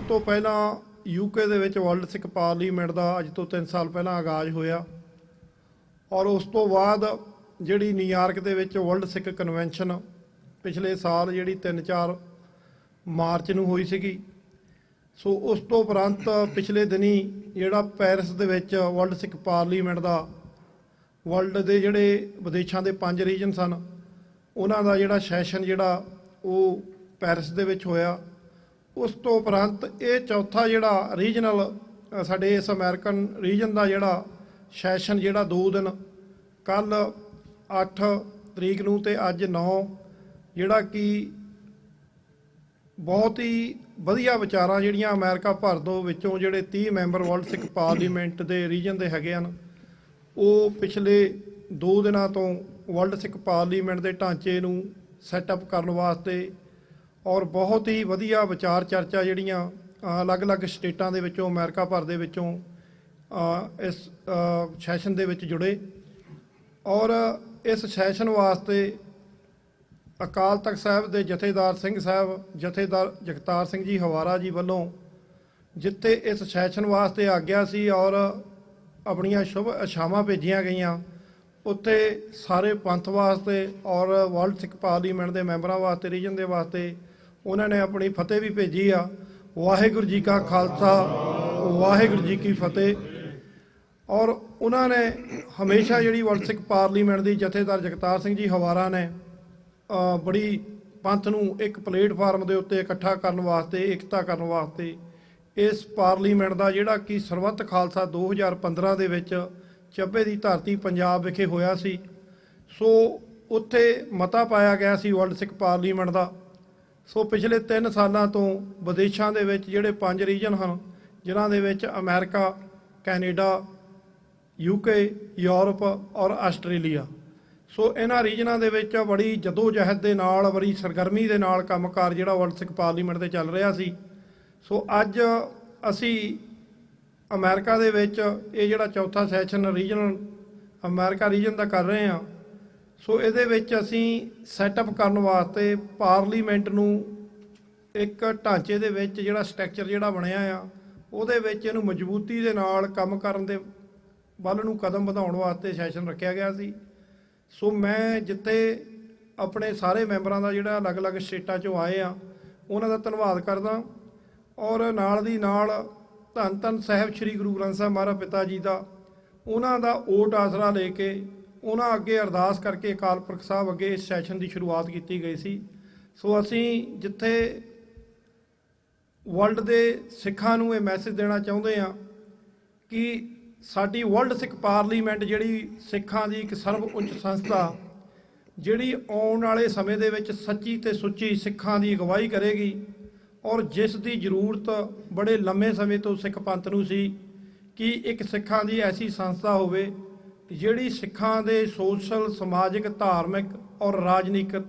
ਤੋਂ ਪਹਿਲਾਂ यूके ਦੇ ਵਿੱਚ ਵਰਲਡ ਸਿੱਖ ਪਾਰਲੀਮੈਂਟ ਦਾ ਅੱਜ ਤੋਂ 3 ਸਾਲ ਪਹਿਲਾਂ ਆਗਾਜ਼ ਹੋਇਆ ਔਰ ਉਸ ਤੋਂ ਬਾਅਦ ਜਿਹੜੀ ਨਿਊਯਾਰਕ ਦੇ ਵਿੱਚ ਵਰਲਡ ਸਿੱਖ ਕਨਵੈਨਸ਼ਨ ਪਿਛਲੇ ਸਾਲ ਜਿਹੜੀ 3-4 ਮਾਰਚ ਨੂੰ ਹੋਈ ਸੀਗੀ। ਸੋ ਉਸ ਤੋਂ ਉਪਰੰਤ ਪਿਛਲੇ ਦਿਨੀ ਜਿਹੜਾ ਪੈਰਿਸ ਦੇ ਵਿੱਚ ਵਰਲਡ ਸਿੱਖ ਪਾਰਲੀਮੈਂਟ ਦਾ ਵਰਲਡ ਦੇ ਜਿਹੜੇ ਵਿਦੇਸ਼ਾਂ ਦੇ 5 ਰੀਜਨ ਸਨ ਉਹਨਾਂ ਦਾ ਜਿਹੜਾ ਸੈਸ਼ਨ ਜਿਹੜਾ ਉਹ ਪੈਰਿਸ ਦੇ ਵਿੱਚ ਹੋਇਆ। ਉਸ ਤੋਂ ਉਪਰੰਤ ਇਹ ਚੌਥਾ ਜਿਹੜਾ ਰੀਜਨਲ ਸਾਡੇ ਇਸ ਅਮਰੀਕਨ ਰੀਜਨ ਦਾ ਜਿਹੜਾ ਸੈਸ਼ਨ ਜਿਹੜਾ 2 ਦਿਨ ਕੱਲ੍ਹ 8 ਤਰੀਕ ਨੂੰ ਅਤੇ ਅੱਜ 9 ਜਿਹੜਾ ਕਿ ਬਹੁਤ ਹੀ ਵਧੀਆ ਵਿਚਾਰਾਂ ਜਿਹੜੀਆਂ ਅਮਰੀਕਾ ਭਰ ਤੋਂ ਵਿੱਚੋਂ ਜਿਹੜੇ 30 ਮੈਂਬਰ ਵਰਲਡ ਸਿੱਖ ਪਾਰਲੀਮੈਂਟ ਦੇ ਰੀਜਨ ਦੇ ਹੈਗੇ ਹਨ ਉਹ ਪਿਛਲੇ 2 ਦਿਨਾਂ ਤੋਂ ਵਰਲਡ ਸਿੱਖ ਪਾਰਲੀਮੈਂਟ ਦੇ ਢਾਂਚੇ ਨੂੰ ਸੈਟਅਪ ਕਰਨ ਵਾਸਤੇ ਔਰ ਬਹੁਤ ਹੀ ਵਧੀਆ ਵਿਚਾਰ ਚਰਚਾ ਜਿਹੜੀਆਂ ਅਲੱਗ-ਅਲੱਗ ਸਟੇਟਾਂ ਦੇ ਵਿੱਚੋਂ ਅਮਰੀਕਾ ਭਰ ਦੇ ਵਿੱਚੋਂ ਇਸ ਸੈਸ਼ਨ ਦੇ ਵਿੱਚ ਜੁੜੇ ਔਰ ਇਸ ਸੈਸ਼ਨ ਵਾਸਤੇ ਅਕਾਲ ਤਖਤ ਸਾਹਿਬ ਦੇ ਜਥੇਦਾਰ ਸਿੰਘ ਸਾਹਿਬ ਜਥੇਦਾਰ ਜਗਤਾਰ ਸਿੰਘ ਜੀ ਹਵਾਰਾ ਜੀ ਵੱਲੋਂ ਜਿੱਥੇ ਇਸ ਸੈਸ਼ਨ ਵਾਸਤੇ ਆਗਿਆ ਸੀ ਔਰ ਆਪਣੀਆਂ ਸ਼ੁਭ ਇਛਾਵਾਂ ਭੇਜੀਆਂ ਗਈਆਂ ਉੱਥੇ ਸਾਰੇ ਪੰਥ ਵਾਸਤੇ ਔਰ ਵਰਲਡ ਸਿੱਖ ਪਾਰਲੀਮੈਂਟ ਦੇ ਮੈਂਬਰਾਂ ਵਾਸਤੇ ਰੀਜਨ ਦੇ ਵਾਸਤੇ ਉਹਨਾਂ ਨੇ ਆਪਣੀ ਫਤਿਹ ਵੀ ਭੇਜੀ ਆ। ਵਾਹਿਗੁਰੂ ਜੀ ਕਾ ਖਾਲਸਾ ਵਾਹਿਗੁਰੂ ਜੀ ਕੀ ਫਤਿਹ। ਔਰ ਉਹਨਾਂ ਨੇ ਹਮੇਸ਼ਾ ਜਿਹੜੀ ਵਰਲਡ ਸਿੱਖ ਪਾਰਲੀਮੈਂਟ ਦੀ ਜਥੇਦਾਰ ਜਗਤਾਰ ਸਿੰਘ ਜੀ ਹਵਾਰਾ ਨੇ ਬੜੀ ਪੰਥ ਨੂੰ ਇੱਕ ਪਲੇਟਫਾਰਮ ਦੇ ਉੱਤੇ ਇਕੱਠਾ ਕਰਨ ਵਾਸਤੇ ਏਕਤਾ ਕਰਨ ਵਾਸਤੇ ਇਸ ਪਾਰਲੀਮੈਂਟ ਦਾ ਜਿਹੜਾ ਕਿ ਸਰਬੱਤ ਖਾਲਸਾ 2015 ਦੇ ਵਿੱਚ ਚੱਬੇ ਦੀ ਧਰਤੀ ਪੰਜਾਬ ਵਿਖੇ ਹੋਇਆ ਸੀ। ਸੋ ਉੱਥੇ ਮਤਾ ਪਾਇਆ ਗਿਆ ਸੀ ਵਰਲਡ ਸਿੱਖ ਪਾਰਲੀਮੈਂਟ ਦਾ। ਸੋ ਪਿਛਲੇ 3 ਸਾਲਾਂ ਤੋਂ ਵਿਦੇਸ਼ਾਂ ਦੇ ਵਿੱਚ ਜਿਹੜੇ 5 ਰੀਜਨ ਹਨ ਜਿਨ੍ਹਾਂ ਦੇ ਵਿੱਚ ਅਮਰੀਕਾ ਕੈਨੇਡਾ UK ਯੂਰਪ ਔਰ ਆਸਟ੍ਰੇਲੀਆ ਸੋ ਇਹਨਾਂ ਰੀਜਨਾਂ ਦੇ ਵਿੱਚ ਬੜੀ ਜਦੋਜਹਿਦ ਦੇ ਨਾਲ ਬੜੀ ਸਰਗਰਮੀ ਦੇ ਨਾਲ ਕੰਮਕਾਰ ਜਿਹੜਾ ਵਰਲਡ ਸਿੱਖ ਪਾਰਲੀਮੈਂਟ 'ਤੇ ਚੱਲ ਰਿਹਾ ਸੀ। ਸੋ ਅੱਜ ਅਸੀਂ ਅਮਰੀਕਾ ਦੇ ਵਿੱਚ ਇਹ ਜਿਹੜਾ ਚੌਥਾ ਸੈਸ਼ਨ ਰੀਜਨਲ ਅਮਰੀਕਾ ਰੀਜਨ ਦਾ ਕਰ ਰਹੇ ਹਾਂ। ਸੋ ਇਹਦੇ ਵਿੱਚ ਅਸੀਂ ਸੈਟਅਪ ਕਰਨ ਵਾਸਤੇ ਪਾਰਲੀਮੈਂਟ ਨੂੰ ਇੱਕ ਢਾਂਚੇ ਦੇ ਵਿੱਚ ਜਿਹੜਾ ਸਟਰਕਚਰ ਜਿਹੜਾ ਬਣਿਆ ਆ ਉਹਦੇ ਵਿੱਚ ਇਹਨੂੰ ਮਜ਼ਬੂਤੀ ਦੇ ਨਾਲ ਕੰਮ ਕਰਨ ਦੇ ਵੱਲ ਨੂੰ ਕਦਮ ਵਧਾਉਣ ਵਾਸਤੇ ਸੈਸ਼ਨ ਰੱਖਿਆ ਗਿਆ ਸੀ। ਸੋ ਮੈਂ ਜਿੱਥੇ ਆਪਣੇ ਸਾਰੇ ਮੈਂਬਰਾਂ ਦਾ ਜਿਹੜਾ ਅਲੱਗ-ਅਲੱਗ ਸਟੇਟਾਂ 'ਚੋਂ ਆਏ ਆ ਉਹਨਾਂ ਦਾ ਧੰਨਵਾਦ ਕਰਦਾ ਔਰ ਨਾਲ ਦੀ ਨਾਲ ਧੰਨ ਧੰਨ ਸਾਹਿਬ ਸ੍ਰੀ ਗੁਰੂ ਗ੍ਰੰਥ ਸਾਹਿਬ ਮਹਾਰਾਜ ਪਿਤਾ ਜੀ ਦਾ ਉਹਨਾਂ ਦਾ ਓਟ ਆਸਰਾ ਲੈ ਕੇ ਉਹਨਾਂ ਅੱਗੇ ਅਰਦਾਸ ਕਰਕੇ ਅਕਾਲ ਪੁਰਖ ਸਾਹਿਬ ਅੱਗੇ ਇਸ ਸੈਸ਼ਨ ਦੀ ਸ਼ੁਰੂਆਤ ਕੀਤੀ ਗਈ ਸੀ। ਸੋ ਅਸੀਂ ਜਿੱਥੇ ਵਰਲਡ ਦੇ ਸਿੱਖਾਂ ਨੂੰ ਇਹ ਮੈਸੇਜ ਦੇਣਾ ਚਾਹੁੰਦੇ ਹਾਂ ਕਿ ਸਾਡੀ ਵਰਲਡ ਸਿੱਖ ਪਾਰਲੀਮੈਂਟ ਜਿਹੜੀ ਸਿੱਖਾਂ ਦੀ ਇੱਕ ਸਰਬ ਉੱਚ ਸੰਸਥਾ ਜਿਹੜੀ ਆਉਣ ਵਾਲੇ ਸਮੇਂ ਦੇ ਵਿੱਚ ਸੱਚੀ ਅਤੇ ਸੁੱਚੀ ਸਿੱਖਾਂ ਦੀ ਅਗਵਾਈ ਕਰੇਗੀ ਔਰ ਜਿਸ ਦੀ ਜ਼ਰੂਰਤ ਬੜੇ ਲੰਮੇ ਸਮੇਂ ਤੋਂ ਸਿੱਖ ਪੰਥ ਨੂੰ ਸੀ ਕਿ ਇੱਕ ਸਿੱਖਾਂ ਦੀ ਐਸੀ ਸੰਸਥਾ ਹੋਵੇ ਜਿਹੜੀ ਸਿੱਖਾਂ ਦੇ ਸੋਸ਼ਲ ਸਮਾਜਿਕ ਧਾਰਮਿਕ ਔਰ ਰਾਜਨੀਤਿਕ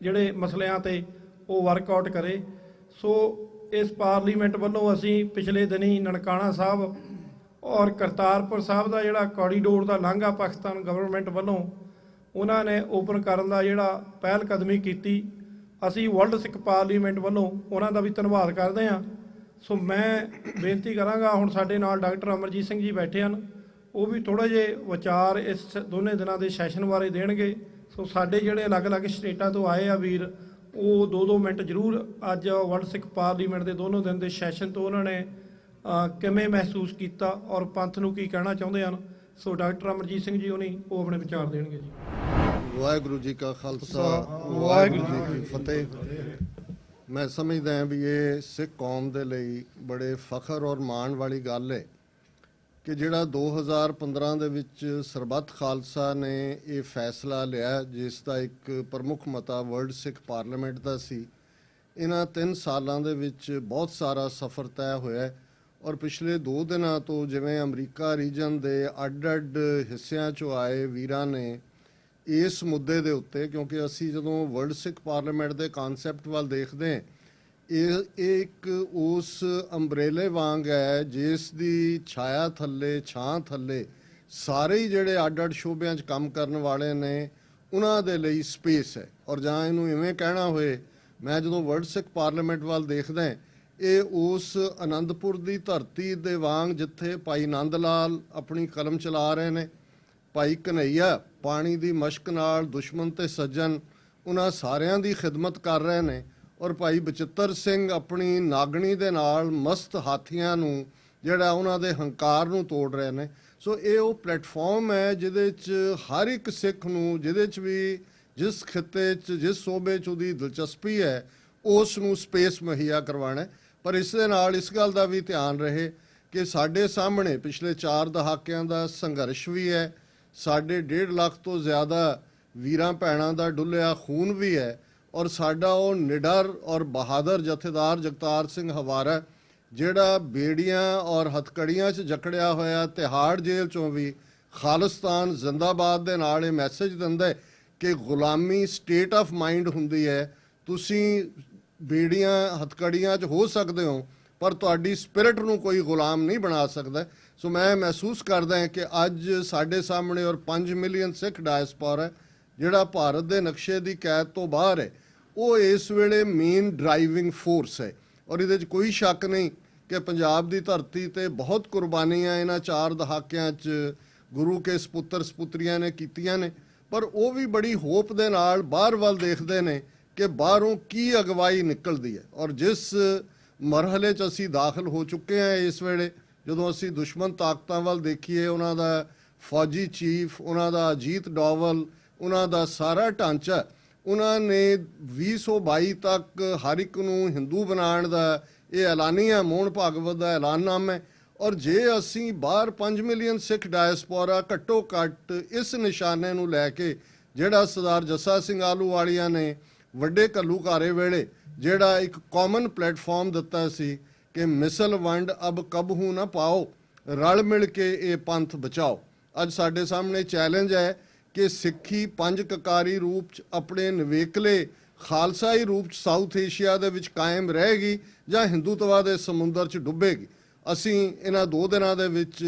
ਜਿਹੜੇ ਮਸਲਿਆਂ 'ਤੇ ਉਹ ਵਰਕਆਊਟ ਕਰੇ। ਸੋ ਇਸ ਪਾਰਲੀਮੈਂਟ ਵੱਲੋਂ ਅਸੀਂ ਪਿਛਲੇ ਦਿਨੀ ਨਨਕਾਣਾ ਸਾਹਿਬ ਔਰ ਕਰਤਾਰਪੁਰ ਸਾਹਿਬ ਦਾ ਜਿਹੜਾ ਕੋਰੀਡੋਰ ਦਾ ਲਾਂਘਾ ਪਾਕਿਸਤਾਨ ਗਵਰਨਮੈਂਟ ਵੱਲੋਂ ਉਹਨਾਂ ਨੇ ਓਪਨ ਕਰਨ ਦਾ ਜਿਹੜਾ ਪਹਿਲ ਕਦਮੀ ਕੀਤੀ ਅਸੀਂ ਵਰਲਡ ਸਿੱਖ ਪਾਰਲੀਮੈਂਟ ਵੱਲੋਂ ਉਹਨਾਂ ਦਾ ਵੀ ਧੰਨਵਾਦ ਕਰਦੇ ਹਾਂ। ਸੋ ਮੈਂ ਬੇਨਤੀ ਕਰਾਂਗਾ ਹੁਣ ਸਾਡੇ ਨਾਲ ਡਾਕਟਰ ਅਮਰਜੀਤ ਸਿੰਘ ਜੀ ਬੈਠੇ ਹਨ ਉਹ ਵੀ ਥੋੜ੍ਹੇ ਜਿਹੇ ਵਿਚਾਰ ਇਸ ਦੋਨੇ ਦਿਨਾਂ ਦੇ ਸੈਸ਼ਨ ਬਾਰੇ ਦੇਣਗੇ। ਸੋ ਸਾਡੇ ਜਿਹੜੇ ਅਲੱਗ-ਅਲੱਗ ਸਟੇਟਾਂ ਤੋਂ ਆਏ ਆ ਵੀਰ ਉਹ 2-2 ਮਿੰਟ ਜ਼ਰੂਰ ਅੱਜ ਵਰਲਡ ਸਿੱਖ ਪਾਰਲੀਮੈਂਟ ਦੇ ਦੋਨੋਂ ਦਿਨ ਦੇ ਸੈਸ਼ਨ ਤੋਂ ਉਹਨਾਂ ਨੇ ਕਿਵੇਂ ਮਹਿਸੂਸ ਕੀਤਾ ਔਰ ਪੰਥ ਨੂੰ ਕੀ ਕਹਿਣਾ ਚਾਹੁੰਦੇ ਹਨ। ਸੋ ਡਾਕਟਰ ਅਮਰਜੀਤ ਸਿੰਘ ਜੀ ਉਹ ਆਪਣੇ ਵਿਚਾਰ ਦੇਣਗੇ ਜੀ। ਵਾਹਿਗੁਰੂ ਜੀ ਕਾ ਖਾਲਸਾ ਵਾਹਿਗੁਰੂ ਜੀ ਕੀ ਫਤਿਹ। ਮੈਂ ਸਮਝਦਾ ਹਾਂ ਵੀ ਇਹ ਸਿੱਖ ਕੌਮ ਦੇ ਲਈ ਬੜੇ ਫਖਰ ਔਰ ਮਾਣ ਵਾਲੀ ਗੱਲ ਹੈ ਕਿ ਜਿਹੜਾ 2015 ਦੇ ਵਿੱਚ ਸਰਬੱਤ ਖਾਲਸਾ ਨੇ ਇਹ ਫੈਸਲਾ ਲਿਆ ਜਿਸ ਦਾ ਇੱਕ ਪ੍ਰਮੁੱਖ ਮਤਾ ਵਰਲਡ ਸਿੱਖ ਪਾਰਲੀਮੈਂਟ ਦਾ ਸੀ। ਇਹਨਾਂ 3 ਸਾਲਾਂ ਦੇ ਵਿੱਚ ਬਹੁਤ ਸਾਰਾ ਸਫ਼ਰ ਤੈਅ ਹੋਇਆ ਔਰ ਪਿਛਲੇ 2 ਦਿਨਾਂ ਤੋਂ ਜਿਵੇਂ ਅਮਰੀਕਾ ਰੀਜਨ ਦੇ ਅੱਡ-ਅੱਡ ਹਿੱਸਿਆਂ 'ਚੋਂ ਆਏ ਵੀਰਾਂ ਨੇ ਇਸ ਮੁੱਦੇ ਦੇ ਉੱਤੇ ਕਿਉਂਕਿ ਅਸੀਂ ਜਦੋਂ ਵਰਲਡ ਸਿੱਖ ਪਾਰਲੀਮੈਂਟ ਦੇ ਕਨਸੈਪਟ ਵੱਲ ਦੇਖਦੇ ਹਾਂ ਇਹ ਇੱਕ ਉਸ ਅੰਬਰੇਲੇ ਵਾਂਗ ਹੈ ਜਿਸ ਦੀ ਛਾਇਆ ਥੱਲੇ ਛਾਂ ਥੱਲੇ ਸਾਰੇ ਹੀ ਜਿਹੜੇ ਅੱਡ-ਅੱਡ ਸ਼ੋਬਿਆਂ 'ਚ ਕੰਮ ਕਰਨ ਵਾਲੇ ਨੇ ਉਹਨਾਂ ਦੇ ਲਈ ਸਪੇਸ ਹੈ। ਔਰ ਜਾਂ ਇਹਨੂੰ ਇਵੇਂ ਕਹਿਣਾ ਹੋਏ ਮੈਂ ਜਦੋਂ ਵਰਲਡ ਸਿੱਖ ਪਾਰਲੀਮੈਂਟ ਵੱਲ ਦੇਖਦਾ ਇਹ ਉਸ ਆਨੰਦਪੁਰ ਦੀ ਧਰਤੀ ਦੇ ਵਾਂਗ ਜਿੱਥੇ ਭਾਈ ਨੰਦ ਲਾਲ ਆਪਣੀ ਕਲਮ ਚਲਾ ਰਹੇ ਨੇ, ਭਾਈ ਕਨ੍ਹਈਆ ਪਾਣੀ ਦੀ ਮਸ਼ਕ ਨਾਲ ਦੁਸ਼ਮਣ ਤੇ ਸੱਜਣ ਉਹਨਾਂ ਸਾਰਿਆਂ ਦੀ ਖਿਦਮਤ ਕਰ ਰਹੇ ਨੇ, ਔਰ ਭਾਈ ਬਚਿੱਤਰ ਸਿੰਘ ਆਪਣੀ ਨਾਗਣੀ ਦੇ ਨਾਲ ਮਸਤ ਹਾਥੀਆਂ ਨੂੰ ਜਿਹੜਾ ਉਹਨਾਂ ਦੇ ਹੰਕਾਰ ਨੂੰ ਤੋੜ ਰਹੇ ਨੇ। ਸੋ ਇਹ ਉਹ ਪਲੇਟਫਾਰਮ ਹੈ ਜਿਹਦੇ 'ਚ ਹਰ ਇੱਕ ਸਿੱਖ ਨੂੰ, ਜਿਹਦੇ 'ਚ ਵੀ ਜਿਸ ਖਿੱਤੇ 'ਚ ਜਿਸ ਸੂਬੇ 'ਚ ਉਹਦੀ ਦਿਲਚਸਪੀ ਹੈ ਉਸ ਨੂੰ ਸਪੇਸ ਮੁਹੱਈਆ ਕਰਵਾਉਣਾ। ਪਰ ਇਸ ਦੇ ਨਾਲ ਇਸ ਗੱਲ ਦਾ ਵੀ ਧਿਆਨ ਰਹੇ ਕਿ ਸਾਡੇ ਸਾਹਮਣੇ ਪਿਛਲੇ 4 ਦਹਾਕਿਆਂ ਦਾ ਸੰਘਰਸ਼ ਵੀ ਹੈ, ਸਾਡੇ 1.5 ਲੱਖ ਤੋਂ ਜ਼ਿਆਦਾ ਵੀਰਾਂ ਭੈਣਾਂ ਦਾ ਡੁੱਲਿਆ ਖੂਨ ਵੀ ਹੈ, ਔਰ ਸਾਡਾ ਉਹ ਨਿਡਰ ਔਰ ਬਹਾਦਰ ਜਥੇਦਾਰ ਜਗਤਾਰ ਸਿੰਘ ਹਵਾਰਾ ਜਿਹੜਾ ਬੇੜੀਆਂ ਔਰ ਹਥਕੜੀਆਂ 'ਚ ਜਕੜਿਆ ਹੋਇਆ ਤਿਹਾੜ ਜੇਲ੍ਹ 'ਚੋਂ ਵੀ ਖਾਲਿਸਤਾਨ ਜ਼ਿੰਦਾਬਾਦ ਦੇ ਨਾਲ ਇਹ ਮੈਸੇਜ ਦਿੰਦਾ ਹੈ ਕਿ ਗੁਲਾਮੀ ਸਟੇਟ ਆਫ ਮਾਈਂਡ ਹੁੰਦੀ ਹੈ। ਤੁਸੀਂ ਬੇੜੀਆਂ ਹਥਕੜੀਆਂ 'ਚ ਹੋ ਸਕਦੇ ਹੋ ਪਰ ਤੁਹਾਡੀ ਸਪਿਰਿਟ ਨੂੰ ਕੋਈ ਗੁਲਾਮ ਨਹੀਂ ਬਣਾ ਸਕਦਾ। ਸੋ ਮੈਂ ਮਹਿਸੂਸ ਕਰਦਾ ਹਾਂ ਕਿ ਅੱਜ ਸਾਡੇ ਸਾਹਮਣੇ ਔਰ 5 ਮਿਲੀਅਨ ਸਿੱਖ ਡਾਇਸਪੋਰਾ ਜਿਹੜਾ ਭਾਰਤ ਦੇ ਨਕਸ਼ੇ ਦੀ ਕੈਦ ਤੋਂ ਬਾਹਰ ਹੈ, ਉਹ ਇਸ ਵੇਲੇ ਮੇਨ ਡਰਾਈਵਿੰਗ ਫੋਰਸ ਹੈ। ਔਰ ਇਹਦੇ 'ਚ ਕੋਈ ਸ਼ੱਕ ਨਹੀਂ ਕਿ ਪੰਜਾਬ ਦੀ ਧਰਤੀ ਤੇ ਬਹੁਤ ਕੁਰਬਾਨੀਆਂ ਇਹਨਾਂ 4 ਦਹਾਕਿਆਂ 'ਚ ਗੁਰੂ ਕੇ ਸਪੁੱਤਰ ਸਪੁੱਤਰੀਆਂ ਨੇ ਕੀਤੀਆਂ ਨੇ, ਪਰ ਉਹ ਵੀ ਬੜੀ ਹੋਪ ਦੇ ਨਾਲ ਬਾਹਰ ਵੱਲ ਦੇਖਦੇ ਨੇ ਕਿ ਬਾਹਰੋਂ ਕੀ ਅਗਵਾਈ ਨਿਕਲਦੀ ਹੈ। ਔਰ ਜਿਸ ਮਰਹਲੇ 'ਚ ਅਸੀਂ ਦਾਖਲ ਹੋ ਚੁੱਕੇ ਹਾਂ ਇਸ ਵੇਲੇ, ਜਦੋਂ ਅਸੀਂ ਦੁਸ਼ਮਣ ਤਾਕਤਾਂ ਵੱਲ ਦੇਖੀਏ, ਉਹਨਾਂ ਦਾ ਫੌਜੀ ਚੀਫ, ਉਹਨਾਂ ਦਾ ਅਜੀਤ ਡੋਵਲ, ਉਹਨਾਂ ਦਾ ਸਾਰਾ ਢਾਂਚਾ, ਉਹਨਾਂ ਨੇ 2022 ਤੱਕ ਹਰ ਇੱਕ ਨੂੰ ਹਿੰਦੂ ਬਣਾਉਣ ਦਾ ਇਹ ਐਲਾਨੀਆ ਮੋਹਨ ਭਾਗਵਤ ਦਾ ਐਲਾਨਨਾਮਾ ਹੈ। ਔਰ ਜੇ ਅਸੀਂ ਬਾਹਰ 5 ਮਿਲੀਅਨ ਸਿੱਖ ਡਾਇਸਪੋਰਾ ਘੱਟੋ ਘੱਟ ਇਸ ਨਿਸ਼ਾਨੇ ਨੂੰ ਲੈ ਕੇ, ਜਿਹੜਾ ਸਰਦਾਰ ਜੱਸਾ ਸਿੰਘ ਆਹਲੂਵਾਲੀਆ ਨੇ ਵੱਡੇ ਘੱਲੂਘਾਰੇ ਵੇਲੇ ਜਿਹੜਾ ਇੱਕ ਕਾਮਨ ਪਲੇਟਫਾਰਮ ਦਿੱਤਾ ਸੀ ਕਿ ਮਿਸਲ ਵੰਡ ਅਬ ਕਬਹੂ ਨਾ ਪਾਓ, ਰਲ ਮਿਲ ਕੇ ਇਹ ਪੰਥ ਬਚਾਓ। ਅੱਜ ਸਾਡੇ ਸਾਹਮਣੇ ਚੈਲੰਜ ਹੈ ਕਿ ਸਿੱਖੀ 5 ਕਕਾਰੀ ਰੂਪ 'ਚ ਆਪਣੇ ਨਿਵੇਕਲੇ ਖਾਲਸਾਈ ਰੂਪ 'ਚ ਸਾਊਥ ਏਸ਼ੀਆ ਦੇ ਵਿੱਚ ਕਾਇਮ ਰਹੇਗੀ ਜਾਂ ਹਿੰਦੂਤਵਾ ਦੇ ਸਮੁੰਦਰ 'ਚ ਡੁੱਬੇਗੀ। ਅਸੀਂ ਇਹਨਾਂ 2 ਦਿਨਾਂ ਦੇ ਵਿੱਚ